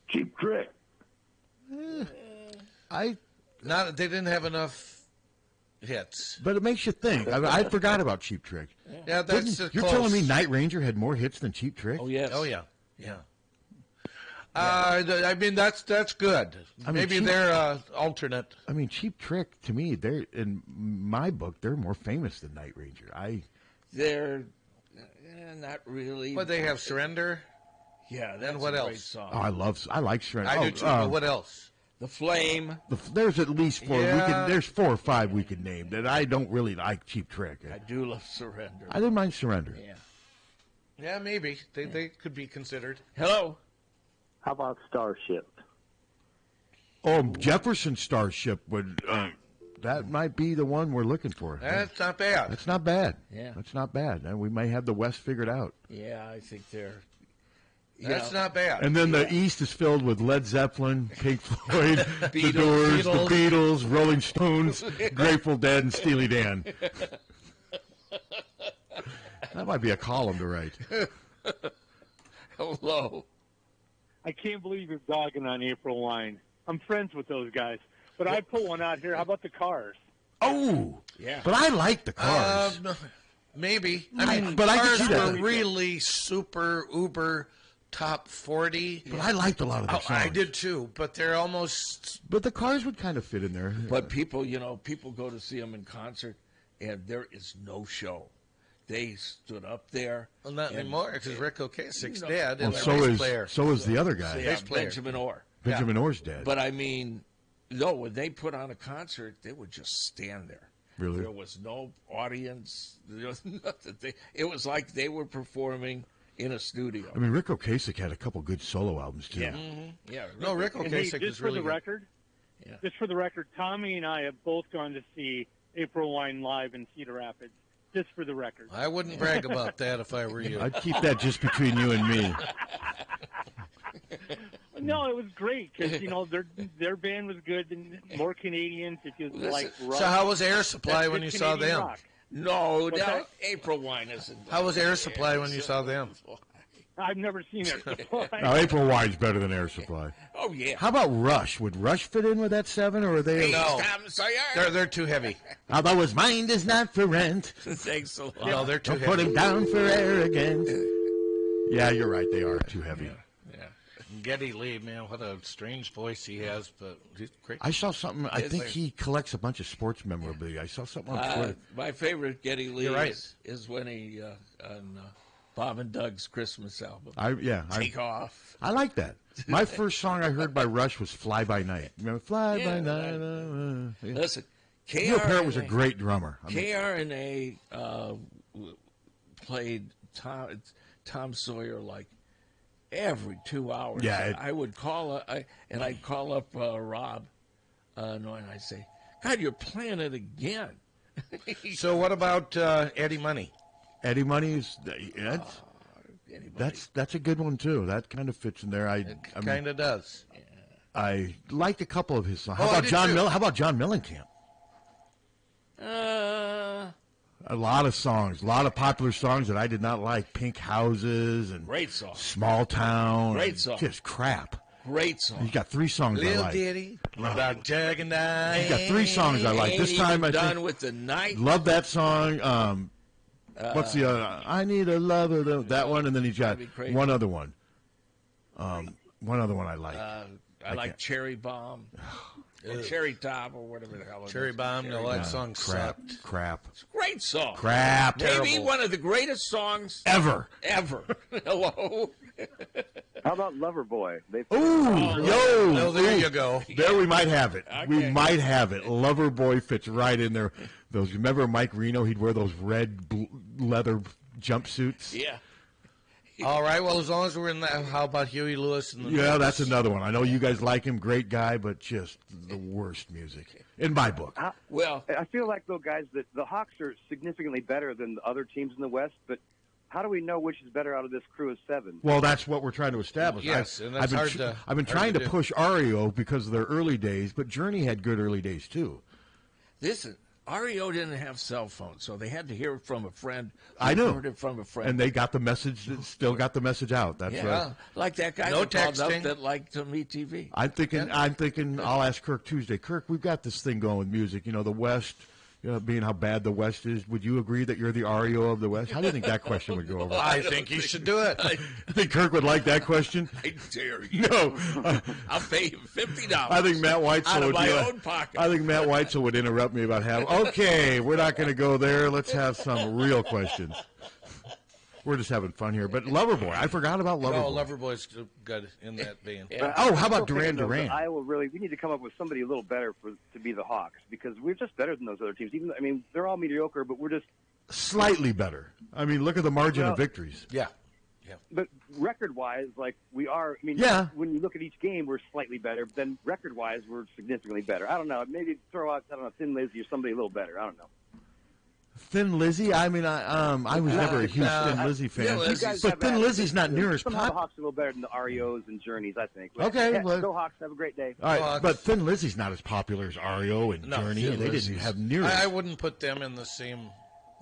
[SPEAKER 10] Cheap Trick.
[SPEAKER 5] They
[SPEAKER 4] didn't have enough hits.
[SPEAKER 5] But it makes you think. I forgot about Cheap Trick.
[SPEAKER 4] Yeah, that's
[SPEAKER 5] You're
[SPEAKER 4] close.
[SPEAKER 5] telling me Night Ranger had more hits than Cheap Trick?
[SPEAKER 9] Oh, yes.
[SPEAKER 4] Oh, yeah. I mean, that's good.
[SPEAKER 5] I mean,
[SPEAKER 4] Maybe they're alternate.
[SPEAKER 5] I mean, Cheap Trick, to me, they're in my book, they're more famous than Night Ranger.
[SPEAKER 9] They're not really.
[SPEAKER 4] But they have Surrender.
[SPEAKER 9] Yeah, that's
[SPEAKER 4] what
[SPEAKER 9] a great
[SPEAKER 4] else?
[SPEAKER 9] song.
[SPEAKER 5] I like Surrender.
[SPEAKER 4] I do too. But what else?
[SPEAKER 9] The Flame.
[SPEAKER 5] There's at least 4.
[SPEAKER 4] Yeah.
[SPEAKER 5] There's 4 or 5 we can name that I don't really like Cheap Trick.
[SPEAKER 9] I do love Surrender.
[SPEAKER 5] I didn't mind Surrender.
[SPEAKER 9] Yeah.
[SPEAKER 4] Yeah, maybe. They could be considered.
[SPEAKER 9] Hello.
[SPEAKER 16] How about Starship?
[SPEAKER 5] Oh, Jefferson Starship would. That might be the one we're looking for.
[SPEAKER 4] That's not bad.
[SPEAKER 5] That's not bad.
[SPEAKER 9] Yeah.
[SPEAKER 5] That's not bad. And we may have the West figured out.
[SPEAKER 9] Yeah, I think they're.
[SPEAKER 4] That's not bad.
[SPEAKER 5] And then the East is filled with Led Zeppelin, Pink Floyd, the
[SPEAKER 9] Beatles.
[SPEAKER 5] Doors, the Beatles, Rolling Stones, Grateful Dead, and Steely Dan. That might be a column to write.
[SPEAKER 9] Hello.
[SPEAKER 7] I can't believe you're dogging on April Wine. I'm friends with those guys. But I put one out here. How about the Cars?
[SPEAKER 5] Oh,
[SPEAKER 9] yeah.
[SPEAKER 5] But I like the Cars.
[SPEAKER 4] Maybe. I mean,
[SPEAKER 5] but I can
[SPEAKER 4] Cars
[SPEAKER 5] see that.
[SPEAKER 4] were really super uber top 40.
[SPEAKER 5] But I liked a lot of their songs.
[SPEAKER 4] I did too, but they're almost.
[SPEAKER 5] But the Cars would kind of fit in there.
[SPEAKER 9] But people go to see them in concert, and there is no show. They stood up there.
[SPEAKER 4] Well, not anymore because Rick Ocasek's
[SPEAKER 9] No.
[SPEAKER 4] dead
[SPEAKER 5] Well,
[SPEAKER 4] and their
[SPEAKER 5] so
[SPEAKER 4] bass
[SPEAKER 5] is
[SPEAKER 4] player.
[SPEAKER 5] so is the other guy.
[SPEAKER 9] Yeah,
[SPEAKER 4] Bass player.
[SPEAKER 9] Benjamin Orr.
[SPEAKER 5] Benjamin Orr's dead.
[SPEAKER 9] But I mean, no, when they put on a concert, they would just stand there.
[SPEAKER 5] Really?
[SPEAKER 9] There was no audience. There was nothing. It was like they were performing in a studio.
[SPEAKER 5] I mean, Rick Ocasek had a couple good solo albums too.
[SPEAKER 9] Yeah.
[SPEAKER 4] Mm-hmm.
[SPEAKER 9] Yeah.
[SPEAKER 4] No, Rick
[SPEAKER 7] And hey,
[SPEAKER 4] Ocasek
[SPEAKER 7] just
[SPEAKER 4] is
[SPEAKER 7] for
[SPEAKER 4] really
[SPEAKER 7] the
[SPEAKER 4] good.
[SPEAKER 7] record,
[SPEAKER 9] Yeah.
[SPEAKER 7] just for the record, Tommy and I have both gone to see April Wine live in Cedar Rapids. Just for the record.
[SPEAKER 4] I wouldn't brag about that if I were you.
[SPEAKER 5] I'd keep that just between you and me.
[SPEAKER 7] No, it was great because their band was good and more Canadians. It was like rock.
[SPEAKER 4] So how was Air Supply
[SPEAKER 7] That's
[SPEAKER 4] when
[SPEAKER 7] good
[SPEAKER 4] you saw
[SPEAKER 7] Canadian
[SPEAKER 4] them?
[SPEAKER 7] rock.
[SPEAKER 9] No,
[SPEAKER 7] What's
[SPEAKER 9] now
[SPEAKER 7] that?
[SPEAKER 9] April Wine isn't.
[SPEAKER 4] How was Air Supply when you saw them?
[SPEAKER 7] I've never seen Air Supply.
[SPEAKER 5] No, April Wine's better than Air Supply.
[SPEAKER 9] Oh, yeah.
[SPEAKER 5] How about Rush? Would Rush fit in with that 7, or are they?
[SPEAKER 4] No, they're too heavy.
[SPEAKER 5] Although his mind is not for rent.
[SPEAKER 9] Thanks a lot.
[SPEAKER 4] No, they're too
[SPEAKER 5] Don't
[SPEAKER 4] heavy.
[SPEAKER 5] put him down for arrogant. Yeah, you're right. They are too heavy.
[SPEAKER 4] Yeah. Geddy Lee, man, what a strange voice he has, but he's great.
[SPEAKER 5] I saw something. I think he collects a bunch of sports memorabilia. I saw something on Twitter.
[SPEAKER 9] My favorite Geddy Lee
[SPEAKER 4] You're right.
[SPEAKER 9] is when he on Bob and Doug's Christmas album.
[SPEAKER 5] Take
[SPEAKER 9] Off.
[SPEAKER 5] I like that. My first song I heard by Rush was "Fly by Night." Remember "Fly by Night"? Yeah.
[SPEAKER 9] Listen,
[SPEAKER 5] Neil Peart was a great drummer.
[SPEAKER 9] KRNA played Tom Sawyer like every 2 hours.
[SPEAKER 5] Yeah,
[SPEAKER 9] I would call and I'd call up Rob, and I'd say, "God, you're playing it again."
[SPEAKER 4] So what about Eddie Money?
[SPEAKER 5] Eddie Money is that's a good one too. That kind of fits in there.
[SPEAKER 4] It kind of does.
[SPEAKER 5] I liked a couple of his songs.
[SPEAKER 4] Oh,
[SPEAKER 5] How
[SPEAKER 4] I
[SPEAKER 5] about
[SPEAKER 4] did
[SPEAKER 5] John
[SPEAKER 4] too.
[SPEAKER 5] Mill? How about John Mellencamp? A lot of songs, a lot of popular songs that I did not like. Pink Houses and
[SPEAKER 9] Great song.
[SPEAKER 5] Small Town.
[SPEAKER 9] Great
[SPEAKER 5] and
[SPEAKER 9] song.
[SPEAKER 5] Just crap.
[SPEAKER 9] Great song.
[SPEAKER 5] He's got 3 songs I
[SPEAKER 4] Lil
[SPEAKER 5] like.
[SPEAKER 4] Diddy, Dog Jug and I.
[SPEAKER 5] He's got 3 songs I like. This
[SPEAKER 9] Ain't
[SPEAKER 5] time
[SPEAKER 9] even
[SPEAKER 5] I
[SPEAKER 9] done
[SPEAKER 5] think
[SPEAKER 9] with the night.
[SPEAKER 5] love that song. What's the other? I Need a Lover. That one, and then he's got
[SPEAKER 9] That'd be crazy.
[SPEAKER 5] one other one. One other one I like.
[SPEAKER 9] I like Cherry Bomb, or Cherry Top, or whatever the hell it is.
[SPEAKER 4] Cherry Bomb, no, that song
[SPEAKER 5] crap.
[SPEAKER 4] sucked.
[SPEAKER 5] Crap.
[SPEAKER 9] It's a great song.
[SPEAKER 5] Crap.
[SPEAKER 9] Maybe
[SPEAKER 4] Terrible.
[SPEAKER 9] one of the greatest songs
[SPEAKER 5] Ever.
[SPEAKER 9] Hello.
[SPEAKER 16] How about Loverboy?
[SPEAKER 5] Ooh,
[SPEAKER 4] No, there you go.
[SPEAKER 5] There we might have it.
[SPEAKER 9] Okay.
[SPEAKER 5] We might have it. Loverboy fits right in there. Those remember Mike Reno? He'd wear those red leather jumpsuits.
[SPEAKER 9] Yeah.
[SPEAKER 4] All right, well, as long as we're in that, how about Huey Lewis? And the
[SPEAKER 5] Yeah,
[SPEAKER 4] News?
[SPEAKER 5] that's another one. I know you guys like him. Great guy, but just the worst music in my book.
[SPEAKER 9] Well,
[SPEAKER 16] I feel like, though, guys, that the Hawks are significantly better than the other teams in the West, but how do we know which is better out of this crew of 7?
[SPEAKER 5] Well, that's what we're trying to establish.
[SPEAKER 4] Yes, and that's
[SPEAKER 5] I've been
[SPEAKER 4] hard
[SPEAKER 5] trying
[SPEAKER 4] to
[SPEAKER 5] to
[SPEAKER 4] do.
[SPEAKER 5] push REO because of their early days, but Journey had good early days too.
[SPEAKER 9] Listen, REO didn't have cell phones, so they had to hear it from a friend.
[SPEAKER 5] I know.
[SPEAKER 9] Heard it from a friend.
[SPEAKER 5] And they got the message, still got the message out. That's right.
[SPEAKER 9] Like that guy
[SPEAKER 4] No
[SPEAKER 9] that called up
[SPEAKER 4] texting.
[SPEAKER 9] that liked to meet TV.
[SPEAKER 5] I'm thinking. I'll ask Kirk Tuesday. Kirk, we've got this thing going with music. You know, the West. You know, being how bad the West is, would you agree that you're the REO of the West? How do you think that question would go over?
[SPEAKER 4] I think you should do it.
[SPEAKER 5] I think Kirk would like that question.
[SPEAKER 9] I dare you.
[SPEAKER 5] No,
[SPEAKER 9] I'll pay him $50.
[SPEAKER 5] I think Matt Weitzel
[SPEAKER 9] out of
[SPEAKER 5] would
[SPEAKER 9] my
[SPEAKER 5] do
[SPEAKER 9] own pocket.
[SPEAKER 5] I think Matt Weitzel would interrupt me about having. Okay, we're not going to go there. Let's have some real questions. We're just having fun here. But Loverboy, I forgot about Loverboy.
[SPEAKER 4] No, Loverboy's good in that vein.
[SPEAKER 5] Oh, how about
[SPEAKER 16] I'm still
[SPEAKER 5] Duran
[SPEAKER 16] thinking, though,
[SPEAKER 5] Duran?
[SPEAKER 16] that Iowa really, we need to come up with somebody a little better to be the Hawks because we're just better than those other teams. Even I mean, they're all mediocre, but we're just
[SPEAKER 5] Slightly better. I mean, look at the margin of victories.
[SPEAKER 4] Yeah.
[SPEAKER 16] But record-wise, like we are. I mean,
[SPEAKER 5] Yeah.
[SPEAKER 16] when you look at each game, we're slightly better. But then record-wise, we're significantly better. I don't know. Maybe throw out Thin Lizzy or somebody a little better. I don't know.
[SPEAKER 5] Thin Lizzy. I mean, I was never a huge Thin Lizzy fan,
[SPEAKER 16] You guys
[SPEAKER 5] but
[SPEAKER 16] have
[SPEAKER 5] Thin
[SPEAKER 16] had-
[SPEAKER 5] Lizzy's not near as
[SPEAKER 16] somehow the
[SPEAKER 5] popular.
[SPEAKER 16] Hawks are a little better than the REOs and Journeys, I think.
[SPEAKER 5] Okay,
[SPEAKER 16] yeah,
[SPEAKER 5] well-
[SPEAKER 16] go Hawks. Have a great day.
[SPEAKER 5] All right, but Thin Lizzy's not as popular as REO and
[SPEAKER 4] No,
[SPEAKER 5] Journey.
[SPEAKER 4] Thin
[SPEAKER 5] They
[SPEAKER 4] Lizzy's-
[SPEAKER 5] didn't have near.
[SPEAKER 4] I wouldn't put them in the same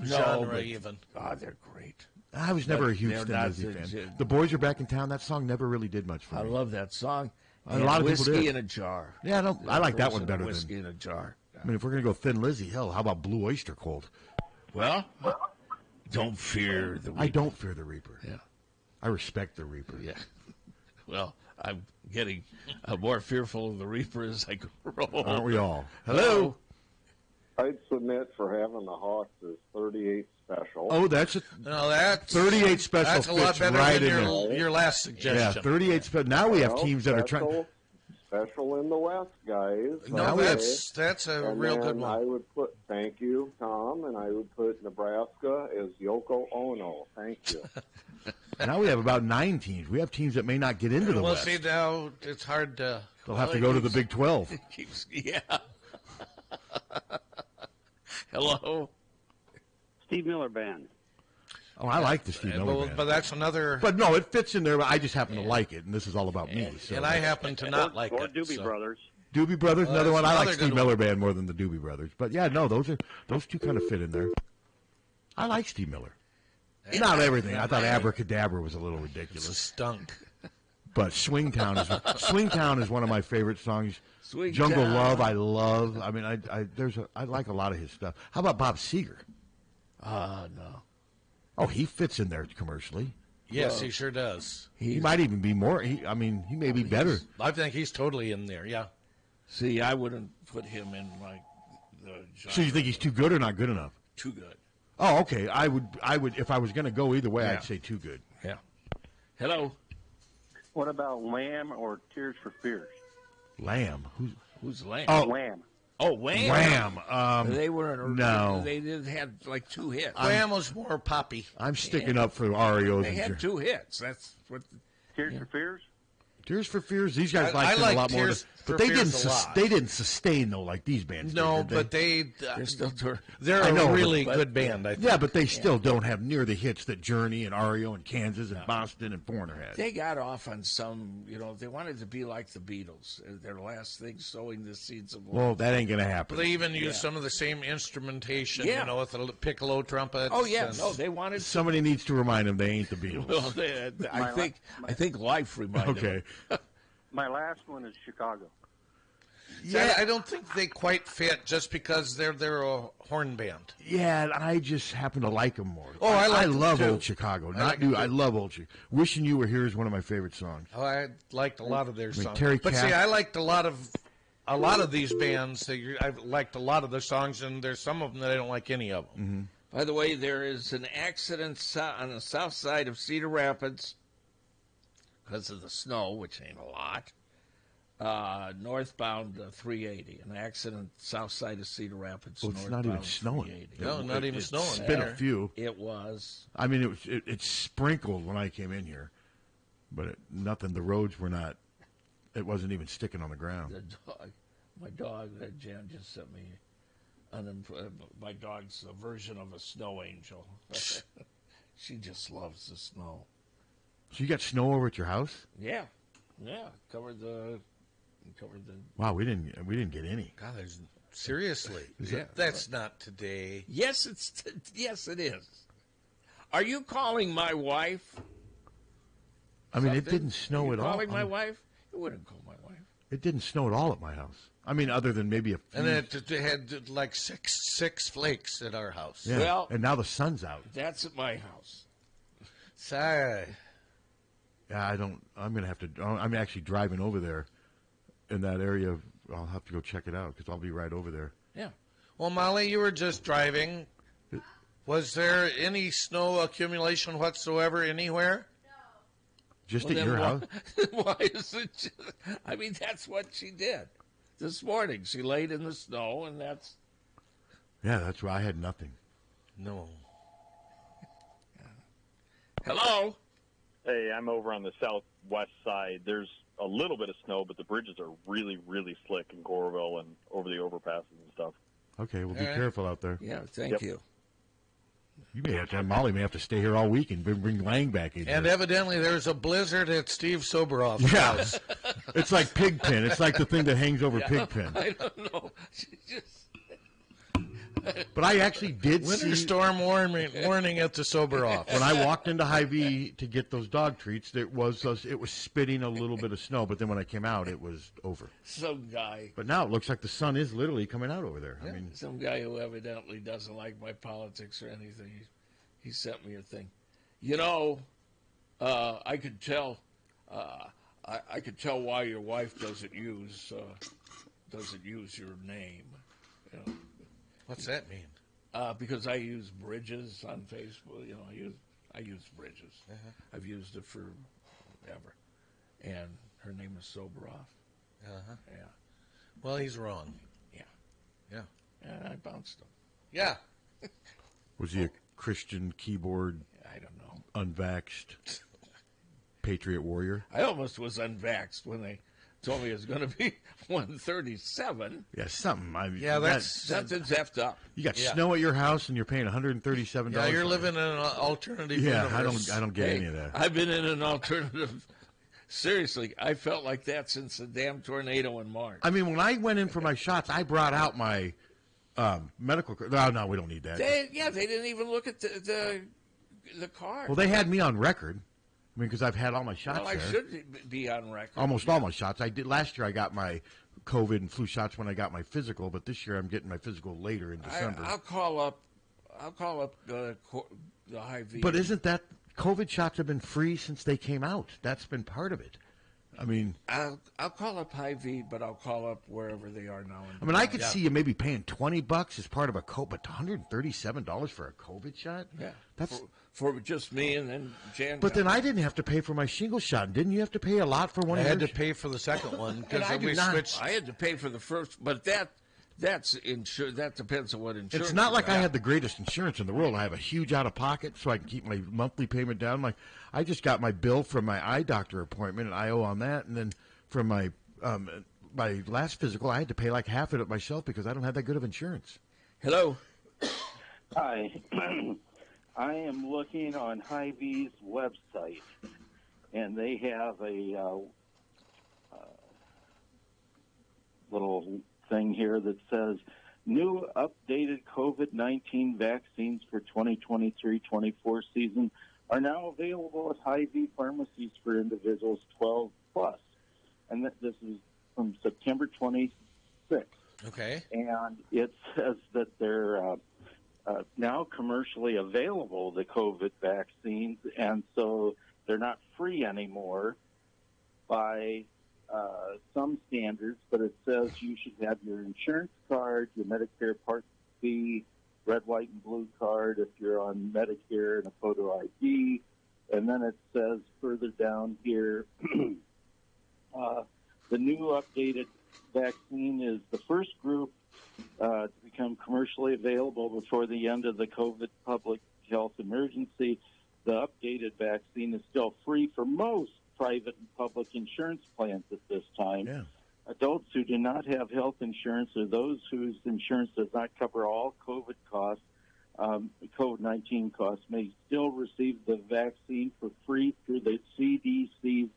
[SPEAKER 4] genre
[SPEAKER 5] but-
[SPEAKER 4] even.
[SPEAKER 9] God, they're great.
[SPEAKER 5] I was never
[SPEAKER 9] But
[SPEAKER 5] a huge
[SPEAKER 9] they're
[SPEAKER 5] Thin
[SPEAKER 9] not
[SPEAKER 5] Lizzy
[SPEAKER 9] the-
[SPEAKER 5] fan. The Boys Are Back in Town. That song never really did much for
[SPEAKER 9] I
[SPEAKER 5] me.
[SPEAKER 9] love that song.
[SPEAKER 5] A
[SPEAKER 9] And
[SPEAKER 5] lot of people
[SPEAKER 9] Whiskey
[SPEAKER 5] did.
[SPEAKER 9] in a Jar.
[SPEAKER 5] Yeah, I like that one better
[SPEAKER 9] Whiskey
[SPEAKER 5] than
[SPEAKER 9] in a Jar.
[SPEAKER 5] I mean, if we're gonna go Thin Lizzy, hell, how about Blue Oyster Cult?
[SPEAKER 9] Well, don't fear the Reaper.
[SPEAKER 5] I don't fear the Reaper.
[SPEAKER 9] Yeah.
[SPEAKER 5] I respect the Reaper.
[SPEAKER 9] Yeah. Well, I'm getting more fearful of the Reaper as I grow.
[SPEAKER 5] Aren't we all? Hello.
[SPEAKER 14] I'd submit for having the Hawks as 38 special.
[SPEAKER 5] Oh, that's a
[SPEAKER 4] No, that's
[SPEAKER 5] 38 special.
[SPEAKER 4] That's a lot
[SPEAKER 5] fits
[SPEAKER 4] better
[SPEAKER 5] right
[SPEAKER 4] than
[SPEAKER 5] in there.
[SPEAKER 4] your last
[SPEAKER 5] Yeah,
[SPEAKER 4] suggestion.
[SPEAKER 5] 38 special. Now we have teams that are trying.
[SPEAKER 14] Special in the West, guys.
[SPEAKER 4] No,
[SPEAKER 14] Okay.
[SPEAKER 4] that's a
[SPEAKER 14] And
[SPEAKER 4] real
[SPEAKER 14] then
[SPEAKER 4] good one.
[SPEAKER 14] I would put, thank you, Tom, and I would put Nebraska as Yoko Ono. Thank you.
[SPEAKER 5] Now we have about 9 teams. We have teams that may not get into the
[SPEAKER 4] Well,
[SPEAKER 5] West.
[SPEAKER 4] see, now it's hard to.
[SPEAKER 5] They'll have to go to the Big 12.
[SPEAKER 9] Yeah. Hello.
[SPEAKER 16] Steve Miller Band.
[SPEAKER 5] Oh, I like the Steve Miller Band.
[SPEAKER 4] But that's another.
[SPEAKER 5] But no, it fits in there. But I just happen to like it, and this is all about me. So.
[SPEAKER 4] And I happen to not like
[SPEAKER 16] or
[SPEAKER 4] it.
[SPEAKER 16] Doobie
[SPEAKER 4] so.
[SPEAKER 16] Brothers.
[SPEAKER 5] Doobie Brothers,
[SPEAKER 4] Well,
[SPEAKER 5] another
[SPEAKER 4] that's
[SPEAKER 5] one. I like
[SPEAKER 4] another
[SPEAKER 5] Steve
[SPEAKER 4] good
[SPEAKER 5] Miller Band more than the Doobie Brothers. But yeah, no, those two kind of fit in there. I like Steve Miller. Not everything. I thought Abracadabra was a little ridiculous.
[SPEAKER 4] Stunk.
[SPEAKER 5] But Swingtown is one of my favorite songs.
[SPEAKER 9] Swingtown.
[SPEAKER 5] Jungle Love, I love. I mean, I like a lot of his stuff. How about Bob Seger?
[SPEAKER 9] No.
[SPEAKER 5] Oh, he fits in there commercially.
[SPEAKER 4] Yes, he sure does.
[SPEAKER 5] He might even be more. He may be better.
[SPEAKER 4] I think he's totally in there. Yeah.
[SPEAKER 9] See, I wouldn't put him in like the genre.
[SPEAKER 5] So you think he's too good or not good enough?
[SPEAKER 9] Too good.
[SPEAKER 5] Oh, okay. I would. If I was going to go either way,
[SPEAKER 9] Yeah.
[SPEAKER 5] I'd say too good.
[SPEAKER 9] Yeah. Hello.
[SPEAKER 17] What about Lamb or Tears for Fears?
[SPEAKER 5] Lamb.
[SPEAKER 9] Who's Lamb?
[SPEAKER 5] Oh,
[SPEAKER 17] Wham.
[SPEAKER 9] Oh, Wham.
[SPEAKER 5] Wham.
[SPEAKER 9] They were
[SPEAKER 5] no.
[SPEAKER 9] They had like 2 hits.
[SPEAKER 4] Wham was more poppy.
[SPEAKER 5] I'm sticking up for REO.
[SPEAKER 9] They had 2 hits. That's what.
[SPEAKER 17] Tears for Fears.
[SPEAKER 5] Tears for Fears. These guys
[SPEAKER 4] I
[SPEAKER 5] liked it
[SPEAKER 4] like
[SPEAKER 5] a lot more.
[SPEAKER 4] Tears
[SPEAKER 5] But
[SPEAKER 4] for
[SPEAKER 5] they
[SPEAKER 4] Fears
[SPEAKER 5] didn't.
[SPEAKER 4] a lot.
[SPEAKER 5] They didn't sustain though like these bands.
[SPEAKER 4] No,
[SPEAKER 5] did,
[SPEAKER 4] but
[SPEAKER 9] They're still touring.
[SPEAKER 4] they're
[SPEAKER 5] I know,
[SPEAKER 4] a really
[SPEAKER 5] but-
[SPEAKER 4] good band. I think.
[SPEAKER 5] Yeah, but they still don't have near the hits that Journey and REO and Kansas and Boston and Foreigner had.
[SPEAKER 9] They got off on some, they wanted to be like the Beatles. Their last thing, sowing the seeds of life.
[SPEAKER 5] Well, that ain't gonna happen.
[SPEAKER 4] They even use some of the same instrumentation,
[SPEAKER 9] Yeah.
[SPEAKER 4] with the piccolo trumpets.
[SPEAKER 9] Oh yeah,
[SPEAKER 4] and-
[SPEAKER 9] no, they wanted.
[SPEAKER 5] Somebody needs to remind them they ain't the Beatles.
[SPEAKER 9] Well, I think life reminded
[SPEAKER 5] Okay.
[SPEAKER 9] them.
[SPEAKER 17] My last one is Chicago.
[SPEAKER 4] Yeah, I don't think they quite fit just because they're a horn band.
[SPEAKER 5] Yeah, and I just happen to like them more.
[SPEAKER 4] Oh, I like them,
[SPEAKER 5] love
[SPEAKER 4] too.
[SPEAKER 5] old Chicago.
[SPEAKER 4] I
[SPEAKER 5] Not
[SPEAKER 4] like
[SPEAKER 5] new.
[SPEAKER 4] them,
[SPEAKER 5] I
[SPEAKER 4] too.
[SPEAKER 5] love old Chicago. Wishing You Were Here is one of my favorite songs.
[SPEAKER 4] Oh, I liked a lot of their
[SPEAKER 5] mean,
[SPEAKER 4] songs.
[SPEAKER 5] Terry
[SPEAKER 4] But see,
[SPEAKER 5] Kath-
[SPEAKER 4] I liked a lot of these bands. I've liked a lot of their songs, and there's some of them that I don't like any of them.
[SPEAKER 9] By the way, there is an accident on the south side of Cedar Rapids because of the snow, which ain't a lot. Northbound 380, an accident south side of Cedar Rapids.
[SPEAKER 5] Well, it's
[SPEAKER 9] northbound
[SPEAKER 5] not even snowing.
[SPEAKER 9] 380.
[SPEAKER 4] No, not even snowing.
[SPEAKER 5] It's been a
[SPEAKER 4] there.
[SPEAKER 5] few.
[SPEAKER 9] It was.
[SPEAKER 5] I mean, it sprinkled when I came in here, but nothing. The roads were not. It wasn't even sticking on the ground.
[SPEAKER 9] My dog, Jan just sent me my dog's version of a snow angel. She just loves the snow.
[SPEAKER 5] So you got snow over at your house?
[SPEAKER 9] Yeah, covered the.
[SPEAKER 5] Wow, we didn't get any.
[SPEAKER 4] God, seriously, that's not today.
[SPEAKER 9] Yes, yes, it is. Are you calling my wife?
[SPEAKER 5] I mean, it
[SPEAKER 9] Something?
[SPEAKER 5] didn't snow
[SPEAKER 9] Are
[SPEAKER 5] at
[SPEAKER 9] you
[SPEAKER 5] all.
[SPEAKER 9] calling my wife? You wouldn't call my wife.
[SPEAKER 5] It didn't snow at all at my house. I mean, other than maybe a few.
[SPEAKER 4] And it had like six flakes at our house.
[SPEAKER 5] Yeah.
[SPEAKER 9] Well,
[SPEAKER 5] and now the sun's out.
[SPEAKER 9] That's at my house.
[SPEAKER 4] Sorry.
[SPEAKER 5] Yeah, I don't. I'm gonna have to. I'm actually driving over there, in that area. I'll have to go check it out because I'll be right over there.
[SPEAKER 9] Yeah.
[SPEAKER 4] Well, Molly, you were just driving. Was there any snow accumulation whatsoever anywhere?
[SPEAKER 5] Just
[SPEAKER 9] Well,
[SPEAKER 5] at
[SPEAKER 9] then
[SPEAKER 5] your
[SPEAKER 9] why-
[SPEAKER 5] house?
[SPEAKER 9] Why is it? I mean, that's what she did this morning. She laid in the snow, and that's.
[SPEAKER 5] Yeah, that's why I had nothing.
[SPEAKER 4] No.
[SPEAKER 9] Hello.
[SPEAKER 18] Hey, I'm over on the southwest side. There's a little bit of snow, but the bridges are really, really slick in Coralville and over the overpasses and stuff.
[SPEAKER 5] Okay, well, be
[SPEAKER 4] All right.
[SPEAKER 5] careful out there.
[SPEAKER 9] Yeah, thank
[SPEAKER 18] Yep.
[SPEAKER 9] you.
[SPEAKER 5] You may have to. Molly may have to stay here all week and bring Lang back in.
[SPEAKER 4] And
[SPEAKER 5] here.
[SPEAKER 4] evidently, there's a blizzard at Steve Soberoff's
[SPEAKER 5] Yeah.
[SPEAKER 4] house.
[SPEAKER 5] It's like Pigpen. It's like the thing that hangs over
[SPEAKER 9] Yeah,
[SPEAKER 5] Pigpen.
[SPEAKER 9] I don't know. She just.
[SPEAKER 5] But I actually did
[SPEAKER 4] Winter
[SPEAKER 5] see
[SPEAKER 4] storm warning at the Soberoff.
[SPEAKER 5] when I walked into Hy-Vee to get those dog treats. It was spitting a little bit of snow, but then when I came out, it was over.
[SPEAKER 9] Some guy.
[SPEAKER 5] But now it looks like the sun is literally coming out over there. I mean,
[SPEAKER 9] Some guy who evidently doesn't like my politics or anything. He sent me a thing. I could tell. I could tell why your wife doesn't use your name. You know.
[SPEAKER 4] What's that mean?
[SPEAKER 9] Because I use Bridges on Facebook. I use Bridges.
[SPEAKER 4] Uh-huh.
[SPEAKER 9] I've used it for ever. And her name is Soberoff.
[SPEAKER 4] Uh-huh.
[SPEAKER 9] Yeah.
[SPEAKER 4] Well, he's wrong.
[SPEAKER 9] Yeah.
[SPEAKER 4] Yeah.
[SPEAKER 9] And I bounced him.
[SPEAKER 4] Yeah.
[SPEAKER 5] was he a Christian keyboard?
[SPEAKER 9] I don't know.
[SPEAKER 5] Unvaxxed patriot warrior?
[SPEAKER 9] I almost was unvaxxed when they told me it was going to be 137.
[SPEAKER 5] Yeah, something. I mean,
[SPEAKER 4] Yeah, that's
[SPEAKER 9] Something's effed up.
[SPEAKER 5] you got
[SPEAKER 4] Yeah.
[SPEAKER 5] snow at your house and you're paying $137.
[SPEAKER 4] Yeah, you're
[SPEAKER 5] for it.
[SPEAKER 4] living in an alternative
[SPEAKER 5] Yeah,
[SPEAKER 4] universe.
[SPEAKER 5] I don't get
[SPEAKER 9] Hey,
[SPEAKER 5] any of that.
[SPEAKER 9] I've been in an alternative. Seriously, I felt like that since the damn tornado in March.
[SPEAKER 5] I mean, when I went in for my shots, I brought out my medical. No, we don't need that.
[SPEAKER 9] They didn't even look at the the card.
[SPEAKER 5] Well, they had me on record. I mean, because I've had all my shots
[SPEAKER 9] Well, I
[SPEAKER 5] there.
[SPEAKER 9] should be on record.
[SPEAKER 5] Almost all my shots. I did last year. I got my COVID and flu shots when I got my physical, but this year I'm getting my physical later in December.
[SPEAKER 9] I'll call up the Hy-Vee.
[SPEAKER 5] But isn't that COVID shots have been free since they came out? That's been part of it. I mean,
[SPEAKER 9] I'll call up Hy-Vee, but I'll call up wherever they are now.
[SPEAKER 5] I mean, I could see you maybe paying $20 as part of a COVID, but $137 for a COVID shot?
[SPEAKER 9] Yeah,
[SPEAKER 5] that's
[SPEAKER 9] for just me and then Jan.
[SPEAKER 5] But then I didn't have to pay for my shingle shot. Didn't you have to pay a lot for one?
[SPEAKER 4] I
[SPEAKER 5] of
[SPEAKER 4] had
[SPEAKER 5] yours?
[SPEAKER 4] to pay for the second one because
[SPEAKER 5] I
[SPEAKER 4] we
[SPEAKER 5] did not.
[SPEAKER 4] switched.
[SPEAKER 9] I had to pay for the first, but that's insured. That depends on what insurance.
[SPEAKER 5] It's not like
[SPEAKER 9] you
[SPEAKER 5] I
[SPEAKER 9] got.
[SPEAKER 5] had the greatest insurance in the world. I have a huge out of pocket, so I can keep my monthly payment down. I just got my bill from my eye doctor appointment, and I owe on that. And then from my my last physical, I had to pay like half of it myself because I don't have that good of insurance.
[SPEAKER 9] Hello.
[SPEAKER 17] Hi. I am looking on Hy-Vee's website, and they have a little thing here that says new updated COVID-19 vaccines for 2023-24 season are now available at Hy-Vee pharmacies for individuals 12 plus. And this is from September 26th.
[SPEAKER 4] Okay.
[SPEAKER 17] And it says that they're now commercially available, the COVID vaccines, and so they're not free anymore by some standards, but it says you should have your insurance card, your Medicare Part B, red, white, and blue card if you're on Medicare, and a photo ID. And then it says further down here, the new updated vaccine is the first group to become commercially available before the end of the COVID public health emergency. The updated vaccine is still free for most private and public insurance plans at this time.
[SPEAKER 5] Yeah.
[SPEAKER 17] Adults who do not have health insurance or those whose insurance does not cover all COVID costs, COVID-19 costs, may still receive the vaccine for free through the CDC's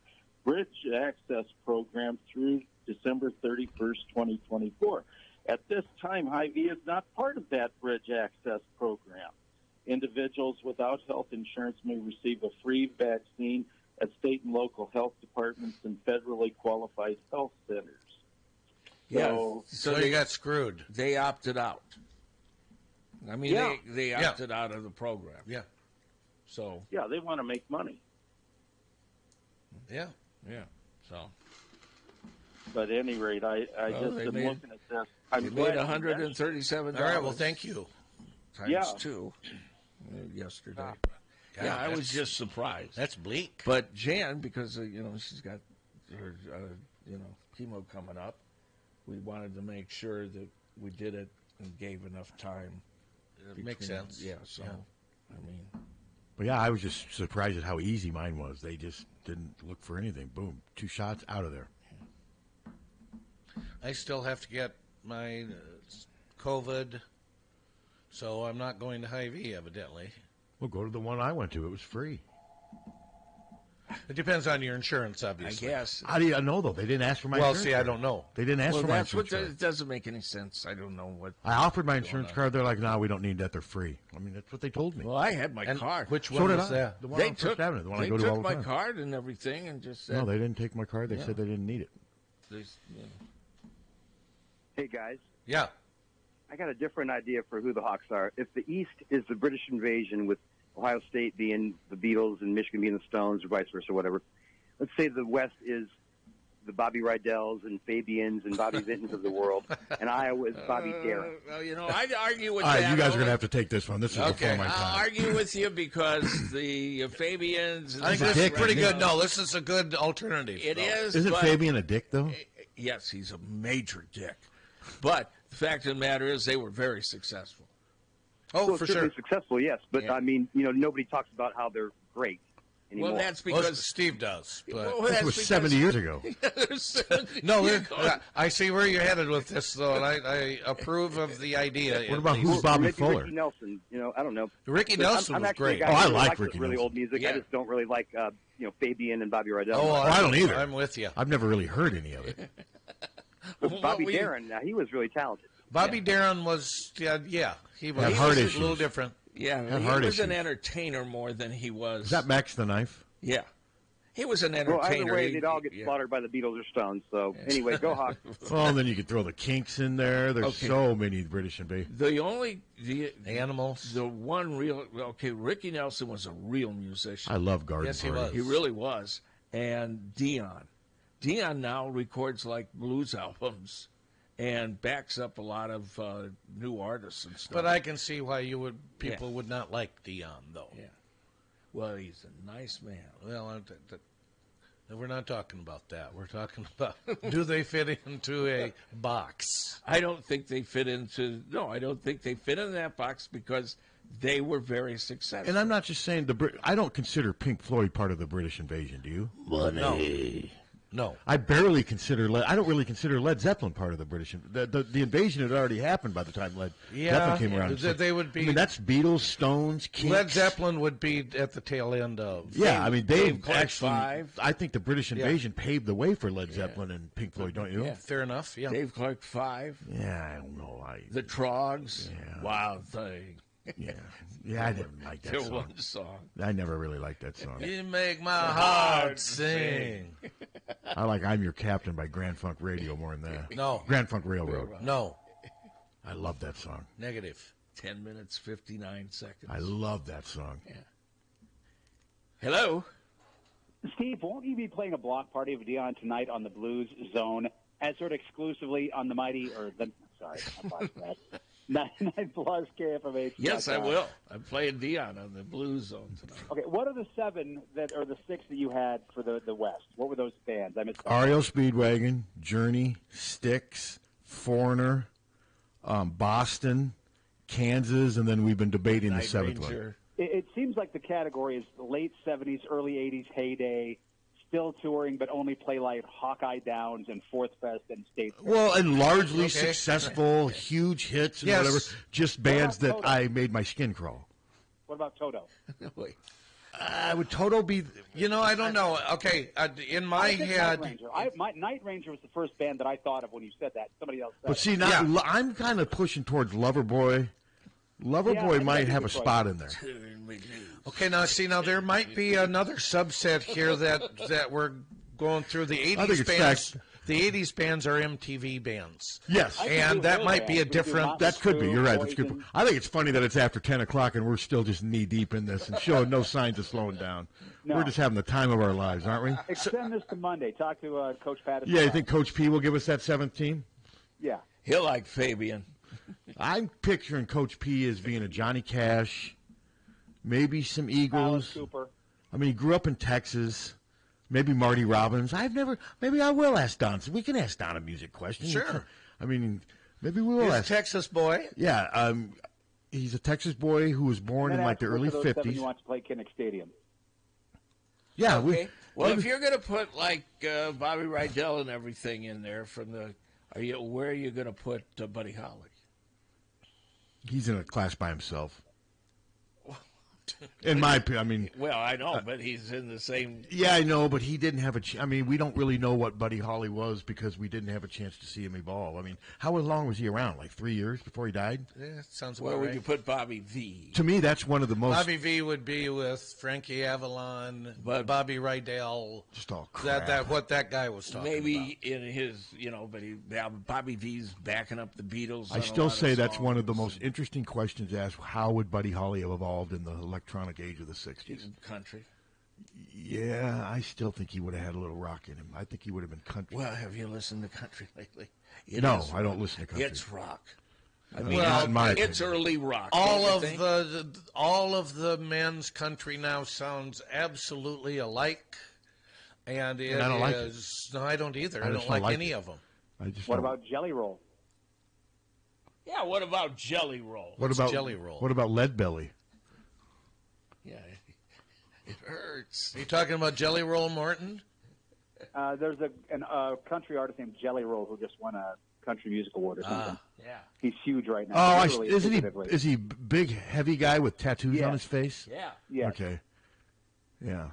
[SPEAKER 17] Bridge Access Program through December 31st, 2024. At this time, Hy-Vee is not part of that Bridge Access Program. Individuals without health insurance may receive a free vaccine at state and local health departments and federally qualified health centers.
[SPEAKER 9] Yeah,
[SPEAKER 4] So they got screwed.
[SPEAKER 9] They opted out. I mean,
[SPEAKER 17] Yeah.
[SPEAKER 9] they opted out of the program.
[SPEAKER 4] Yeah.
[SPEAKER 9] So.
[SPEAKER 17] Yeah, they want to make money.
[SPEAKER 4] Yeah.
[SPEAKER 9] Yeah. So.
[SPEAKER 17] But at any rate, I just am looking at this.
[SPEAKER 9] They made $137.
[SPEAKER 4] All right. Well, thank you.
[SPEAKER 9] Times 2 yesterday. Yeah, I was just surprised.
[SPEAKER 4] That's bleak.
[SPEAKER 9] But Jan, because she's got her chemo coming up, we wanted to make sure that we did it and gave enough time.
[SPEAKER 4] It makes sense.
[SPEAKER 9] Yeah. So,
[SPEAKER 4] Yeah.
[SPEAKER 9] I mean.
[SPEAKER 5] But yeah, I was just surprised at how easy mine was. They just didn't look for anything. Boom, 2 shots out of there.
[SPEAKER 4] I still have to get my COVID, so I'm not going to Hy-Vee, evidently.
[SPEAKER 5] Well, go to the one I went to. It was free.
[SPEAKER 4] It depends on your insurance, obviously.
[SPEAKER 9] I guess.
[SPEAKER 5] How do you know, though? They didn't ask for my insurance
[SPEAKER 4] see, I
[SPEAKER 5] card.
[SPEAKER 4] don't know.
[SPEAKER 5] They didn't ask for my
[SPEAKER 9] That's
[SPEAKER 5] insurance card.
[SPEAKER 9] it doesn't make any sense. I don't know what.
[SPEAKER 5] I offered my insurance card. They're like, no, we don't need that. They're free. I mean, that's what they told me.
[SPEAKER 9] Well, I had my card.
[SPEAKER 4] Which
[SPEAKER 5] So
[SPEAKER 4] one
[SPEAKER 5] did
[SPEAKER 4] was
[SPEAKER 5] I.
[SPEAKER 4] that?
[SPEAKER 5] The one
[SPEAKER 9] They
[SPEAKER 5] on
[SPEAKER 9] took,
[SPEAKER 5] First Avenue, the one
[SPEAKER 9] they
[SPEAKER 5] I go to
[SPEAKER 9] took
[SPEAKER 5] all the
[SPEAKER 9] my
[SPEAKER 5] time.
[SPEAKER 9] card and everything and just said.
[SPEAKER 5] No, they didn't take my card. They
[SPEAKER 9] Yeah.
[SPEAKER 5] said they didn't need it.
[SPEAKER 16] Hey, guys.
[SPEAKER 4] Yeah.
[SPEAKER 16] I got a different idea for who the Hawks are. If the East is the British invasion with Ohio State being the Beatles and Michigan being the Stones or vice versa, whatever, let's say the West is the Bobby Rydells and Fabians and Bobby Vintons of the world, and Iowa is Bobby Darin.
[SPEAKER 9] Well, I'd argue with
[SPEAKER 5] All right,
[SPEAKER 9] that.
[SPEAKER 5] you guys are going to have to take this one. This is before my
[SPEAKER 9] I'll
[SPEAKER 5] time.
[SPEAKER 9] argue with you because the Fabians.
[SPEAKER 4] I think this is pretty good. No, this is a good alternative.
[SPEAKER 9] It is.
[SPEAKER 5] Isn't
[SPEAKER 9] but-
[SPEAKER 5] Fabian a dick, though?
[SPEAKER 9] Yes, he's a major dick. But the fact of the matter is they were very successful.
[SPEAKER 4] Oh,
[SPEAKER 16] Well,
[SPEAKER 4] for
[SPEAKER 16] certainly
[SPEAKER 4] sure.
[SPEAKER 16] successful, yes, but
[SPEAKER 9] Yeah.
[SPEAKER 16] I mean, nobody talks about how they're great anymore.
[SPEAKER 9] Well, that's because
[SPEAKER 4] Steve does. But
[SPEAKER 9] Well,
[SPEAKER 5] This
[SPEAKER 9] that's
[SPEAKER 5] was
[SPEAKER 9] because-
[SPEAKER 5] 70 years ago.
[SPEAKER 9] There's 70
[SPEAKER 4] no,
[SPEAKER 9] years ago.
[SPEAKER 4] I see where you're headed with this, though, and I approve of the idea.
[SPEAKER 5] What
[SPEAKER 4] at
[SPEAKER 5] about
[SPEAKER 4] least.
[SPEAKER 5] who's Bobby
[SPEAKER 16] Maybe
[SPEAKER 5] Fuller?
[SPEAKER 16] Ricky Nelson, I don't know.
[SPEAKER 4] Ricky
[SPEAKER 16] But
[SPEAKER 4] Nelson
[SPEAKER 16] I'm
[SPEAKER 4] was
[SPEAKER 16] actually a
[SPEAKER 4] great.
[SPEAKER 16] guy
[SPEAKER 5] Oh,
[SPEAKER 16] who
[SPEAKER 5] I
[SPEAKER 16] really
[SPEAKER 5] like
[SPEAKER 16] likes
[SPEAKER 5] Ricky
[SPEAKER 16] really
[SPEAKER 5] Nelson.
[SPEAKER 16] old music.
[SPEAKER 9] Yeah.
[SPEAKER 16] I just don't really like, Fabian and Bobby Rydell.
[SPEAKER 4] Oh,
[SPEAKER 5] I don't either.
[SPEAKER 4] I'm with you.
[SPEAKER 5] I've never really heard any of it.
[SPEAKER 16] But Bobby Darin, he was really talented.
[SPEAKER 4] Bobby Darin was, yeah, he was
[SPEAKER 5] Had heart
[SPEAKER 4] a
[SPEAKER 5] issues.
[SPEAKER 4] little different.
[SPEAKER 9] Yeah,
[SPEAKER 5] Had
[SPEAKER 9] he
[SPEAKER 5] heart
[SPEAKER 9] was an
[SPEAKER 5] issues.
[SPEAKER 9] entertainer more than he was.
[SPEAKER 5] Is that Max the Knife?
[SPEAKER 9] Yeah. He was an
[SPEAKER 16] Well,
[SPEAKER 9] entertainer.
[SPEAKER 16] either way, they'd all get slaughtered by the Beatles or Stones. So anyway, go Hawks.
[SPEAKER 5] Well, then you could throw the Kinks in there. There's
[SPEAKER 9] Okay.
[SPEAKER 5] so many British invasion.
[SPEAKER 9] The
[SPEAKER 4] Animals.
[SPEAKER 9] The one real Ricky Nelson was a real musician.
[SPEAKER 5] I love Garden
[SPEAKER 4] Yes, he
[SPEAKER 5] Party.
[SPEAKER 4] was.
[SPEAKER 9] He really was. And Dion now records like blues albums and backs up a lot of new artists and stuff.
[SPEAKER 4] But I can see why people would not like Dion, though.
[SPEAKER 9] Yeah. Well, he's a nice man.
[SPEAKER 4] Well, we're not talking about that. We're talking about do they fit into a box?
[SPEAKER 9] I don't think they fit into. No, I don't think they fit in that box because they were very successful.
[SPEAKER 5] And I'm not just saying I don't consider Pink Floyd part of the British invasion. Do you?
[SPEAKER 4] No.
[SPEAKER 5] I barely consider. I don't really consider Led Zeppelin part of the British. The invasion had already happened by the time Led Zeppelin came around.
[SPEAKER 4] They would be.
[SPEAKER 5] I mean, that's Beatles, Stones, Kinks.
[SPEAKER 4] Led Zeppelin would be at the tail end of.
[SPEAKER 5] Yeah, I mean,
[SPEAKER 9] Dave
[SPEAKER 5] actually.
[SPEAKER 9] Clark 5.
[SPEAKER 5] I think the British invasion paved the way for Led Zeppelin and Pink Floyd. Don't you?
[SPEAKER 4] Yeah, fair enough. Yeah.
[SPEAKER 9] Dave Clark 5.
[SPEAKER 5] Yeah, I don't know.
[SPEAKER 9] The Trogs. Wild Thing.
[SPEAKER 5] Yeah, I didn't like that
[SPEAKER 9] Their
[SPEAKER 5] song.
[SPEAKER 9] one song.
[SPEAKER 5] I never really liked that song.
[SPEAKER 4] You make my heart sing.
[SPEAKER 5] I like "I'm Your Captain" by Grand Funk Radio more than that.
[SPEAKER 4] No.
[SPEAKER 5] Grand Funk Railroad.
[SPEAKER 4] No.
[SPEAKER 5] I love that song.
[SPEAKER 4] Negative.
[SPEAKER 9] 10 minutes, 59 seconds.
[SPEAKER 5] I love that song.
[SPEAKER 9] Yeah. Hello?
[SPEAKER 19] Steve, won't you be playing a block party of Dion tonight on the Blues Zone as sort of exclusively on the I'm sorry, that. 99 plus KFMH.
[SPEAKER 9] Yes, I will. I'm playing Dion on the Blues Zone tonight.
[SPEAKER 19] Okay, what are the the six that you had for the West? What were those bands? I missed that.
[SPEAKER 5] REO Speedwagon, Journey, Styx, Foreigner, Boston, Kansas, and then we've been debating the seventh one.
[SPEAKER 19] It seems like the category is the late 70s, early 80s heyday, still touring, but only play like Hawkeye Downs and Fourth Fest and State Fair.
[SPEAKER 5] Well, and largely successful, huge hits and whatever. Just bands that
[SPEAKER 19] Toto?
[SPEAKER 5] I made my skin crawl.
[SPEAKER 19] What about Toto?
[SPEAKER 9] Wait.
[SPEAKER 5] Would Toto be?
[SPEAKER 4] I don't know. Okay, in my
[SPEAKER 19] I think
[SPEAKER 4] head,
[SPEAKER 19] Night Ranger. Night Ranger was the first band that I thought of when you said that. Somebody else said
[SPEAKER 5] But see, now I'm kind of pushing towards Loverboy. Loverboy might have a spot in there.
[SPEAKER 4] Okay, now there might be another subset here that we're going through. The
[SPEAKER 5] I think
[SPEAKER 4] 80s
[SPEAKER 5] it's
[SPEAKER 4] bands. The 80s bands are MTV bands.
[SPEAKER 5] Yes,
[SPEAKER 4] and that might be a different.
[SPEAKER 5] That could be. You're right. That's good. I think it's funny that it's after 10 o'clock and we're still just knee deep in this and showing no signs of slowing down.
[SPEAKER 19] No.
[SPEAKER 5] We're just having the time of our lives, aren't we?
[SPEAKER 19] Extend this to Monday. Talk to Coach Patterson.
[SPEAKER 5] Yeah, you think Coach P will give us that seventh team?
[SPEAKER 19] Yeah.
[SPEAKER 9] He'll like Fabian.
[SPEAKER 5] I'm picturing Coach P as being a Johnny Cash, maybe some Eagles.
[SPEAKER 19] Alice Cooper.
[SPEAKER 5] I mean, he grew up in Texas. Maybe Marty Robbins. Maybe I will ask Don. We can ask Don a music question.
[SPEAKER 4] Sure.
[SPEAKER 5] I mean, maybe we will
[SPEAKER 4] He's
[SPEAKER 5] ask.
[SPEAKER 4] a Texas boy.
[SPEAKER 5] Yeah. He's a Texas boy who was born in like the early 50s.
[SPEAKER 19] You want to play Kinnick Stadium.
[SPEAKER 5] Yeah.
[SPEAKER 9] Okay. Well, if you're going to put like Bobby Rydell and everything in there where are you going to put Buddy Holly?
[SPEAKER 5] He's in a class by himself. In my opinion, I mean.
[SPEAKER 9] Well, I know, but he's in the same.
[SPEAKER 5] Yeah, I know, but he didn't have I mean, we don't really know what Buddy Holly was because we didn't have a chance to see him evolve. I mean, how long was he around? Like 3 years before he died?
[SPEAKER 4] Yeah, sounds
[SPEAKER 9] Where
[SPEAKER 4] about
[SPEAKER 9] would
[SPEAKER 4] right.
[SPEAKER 9] you put Bobby V?
[SPEAKER 5] To me, that's one of the most.
[SPEAKER 4] Bobby V would be with Frankie Avalon, Bobby Rydell.
[SPEAKER 5] Just all crap.
[SPEAKER 4] What that guy was talking about.
[SPEAKER 9] Maybe in his, but Bobby V's backing up the Beatles.
[SPEAKER 5] I still say that's one of the most interesting questions asked. How would Buddy Holly have evolved in the electronic age of the 60s?
[SPEAKER 9] Country.
[SPEAKER 5] Yeah, I still think he would have had a little rock in him. I think he would have been country.
[SPEAKER 9] Well, have you listened to country lately?
[SPEAKER 5] No, I don't listen to country.
[SPEAKER 9] It's rock. I mean, it's early rock.
[SPEAKER 4] All of the men's country now sounds absolutely alike, and I
[SPEAKER 5] don't like
[SPEAKER 4] No, I don't either. I don't like any of them.
[SPEAKER 19] What about Jelly Roll?
[SPEAKER 9] Yeah, what about Jelly Roll?
[SPEAKER 5] What about
[SPEAKER 4] Jelly Roll?
[SPEAKER 5] What about Lead Belly?
[SPEAKER 9] Yeah, it hurts.
[SPEAKER 4] Are you talking about Jelly Roll Morton?
[SPEAKER 19] There's a country artist named Jelly Roll who just won a country music award or something.
[SPEAKER 9] Yeah.
[SPEAKER 19] He's huge right now.
[SPEAKER 5] Oh,
[SPEAKER 19] Literally,
[SPEAKER 5] isn't he?
[SPEAKER 19] figuratively.
[SPEAKER 5] Is he big, heavy guy with tattoos on his face?
[SPEAKER 9] Yeah.
[SPEAKER 19] Yeah.
[SPEAKER 5] Okay. Yeah.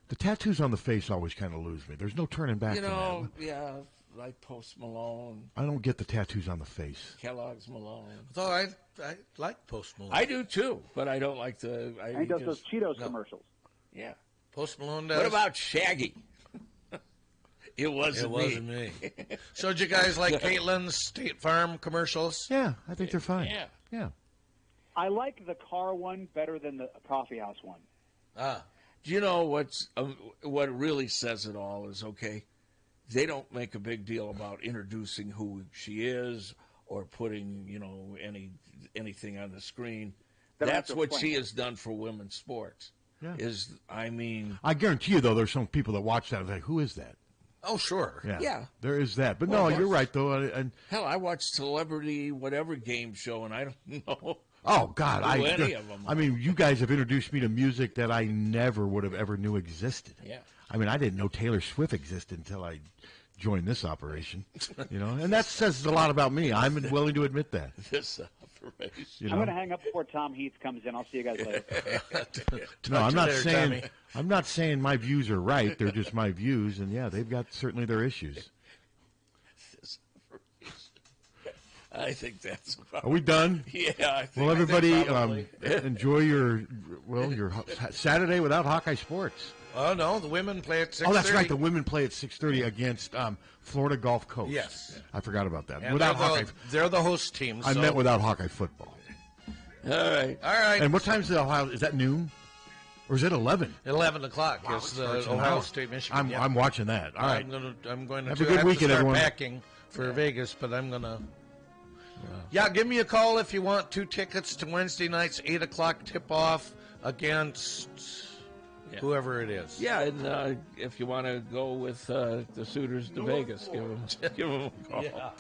[SPEAKER 5] The tattoos on the face always kind of lose me. There's no turning back from that.
[SPEAKER 9] Yeah, like Post Malone.
[SPEAKER 5] I don't get the tattoos on the face.
[SPEAKER 9] Kellogg's Malone.
[SPEAKER 4] Although I like Post Malone.
[SPEAKER 9] I do too, but I don't like the.
[SPEAKER 19] And he does those Cheetos commercials.
[SPEAKER 9] Yeah.
[SPEAKER 4] Post Malone does.
[SPEAKER 9] What about Shaggy? It wasn't
[SPEAKER 4] me. So did you guys like Caitlin's State Farm commercials?
[SPEAKER 5] Yeah, I think they're fine.
[SPEAKER 9] Yeah.
[SPEAKER 19] I like the car one better than the coffee house one.
[SPEAKER 9] Do you know what really says it all is, okay, they don't make a big deal about introducing who she is or putting, anything on the screen. That's what she has done for women's sports.
[SPEAKER 5] Yeah.
[SPEAKER 9] I
[SPEAKER 5] guarantee you, though, there's some people that watch that and like, who is that?
[SPEAKER 4] Oh, sure.
[SPEAKER 9] Yeah.
[SPEAKER 5] There is that. But no, you're right, though. And
[SPEAKER 9] hell, I watch celebrity whatever game show, and I don't know.
[SPEAKER 5] Oh, God.
[SPEAKER 9] Any of them.
[SPEAKER 5] I mean, you guys have introduced me to music that I never would have ever knew existed.
[SPEAKER 9] Yeah.
[SPEAKER 5] I mean, I didn't know Taylor Swift existed until I joined this operation. And that says a lot about me. I'm willing to admit that.
[SPEAKER 9] This operation.
[SPEAKER 19] I'm going to hang up before Tom Heath comes in. I'll see you guys later.
[SPEAKER 5] No, I'm not saying my views are right. They're just my views, and yeah, they've got certainly their issues.
[SPEAKER 9] I think that's about
[SPEAKER 5] Are we done?
[SPEAKER 9] Yeah. I think,
[SPEAKER 5] well, everybody,
[SPEAKER 9] enjoy
[SPEAKER 5] your Saturday without Hawkeye sports.
[SPEAKER 4] Oh no, the women play at 6:30.
[SPEAKER 5] Oh, that's right. The women play at 6:30 against Florida Gulf Coast.
[SPEAKER 4] Yes,
[SPEAKER 5] I forgot about that.
[SPEAKER 4] And
[SPEAKER 5] without Hawkeye,
[SPEAKER 4] they're the host team.
[SPEAKER 5] I meant without Hawkeye football.
[SPEAKER 9] All right.
[SPEAKER 5] And what time's the Ohio? Is that noon, or is it 11?
[SPEAKER 4] 11 o'clock. Wow, it's the Ohio State, Michigan.
[SPEAKER 5] I'm watching that. All right.
[SPEAKER 4] I'm going to
[SPEAKER 5] have a good weekend,
[SPEAKER 4] start
[SPEAKER 5] everyone.
[SPEAKER 4] Packing for Vegas, but I'm gonna. Yeah, give me a call if you want 2 tickets to Wednesday night's 8 o'clock tip-off against whoever it is.
[SPEAKER 9] Yeah, and if you want to go with the Suiters to Vegas, give them a call.
[SPEAKER 4] Yeah.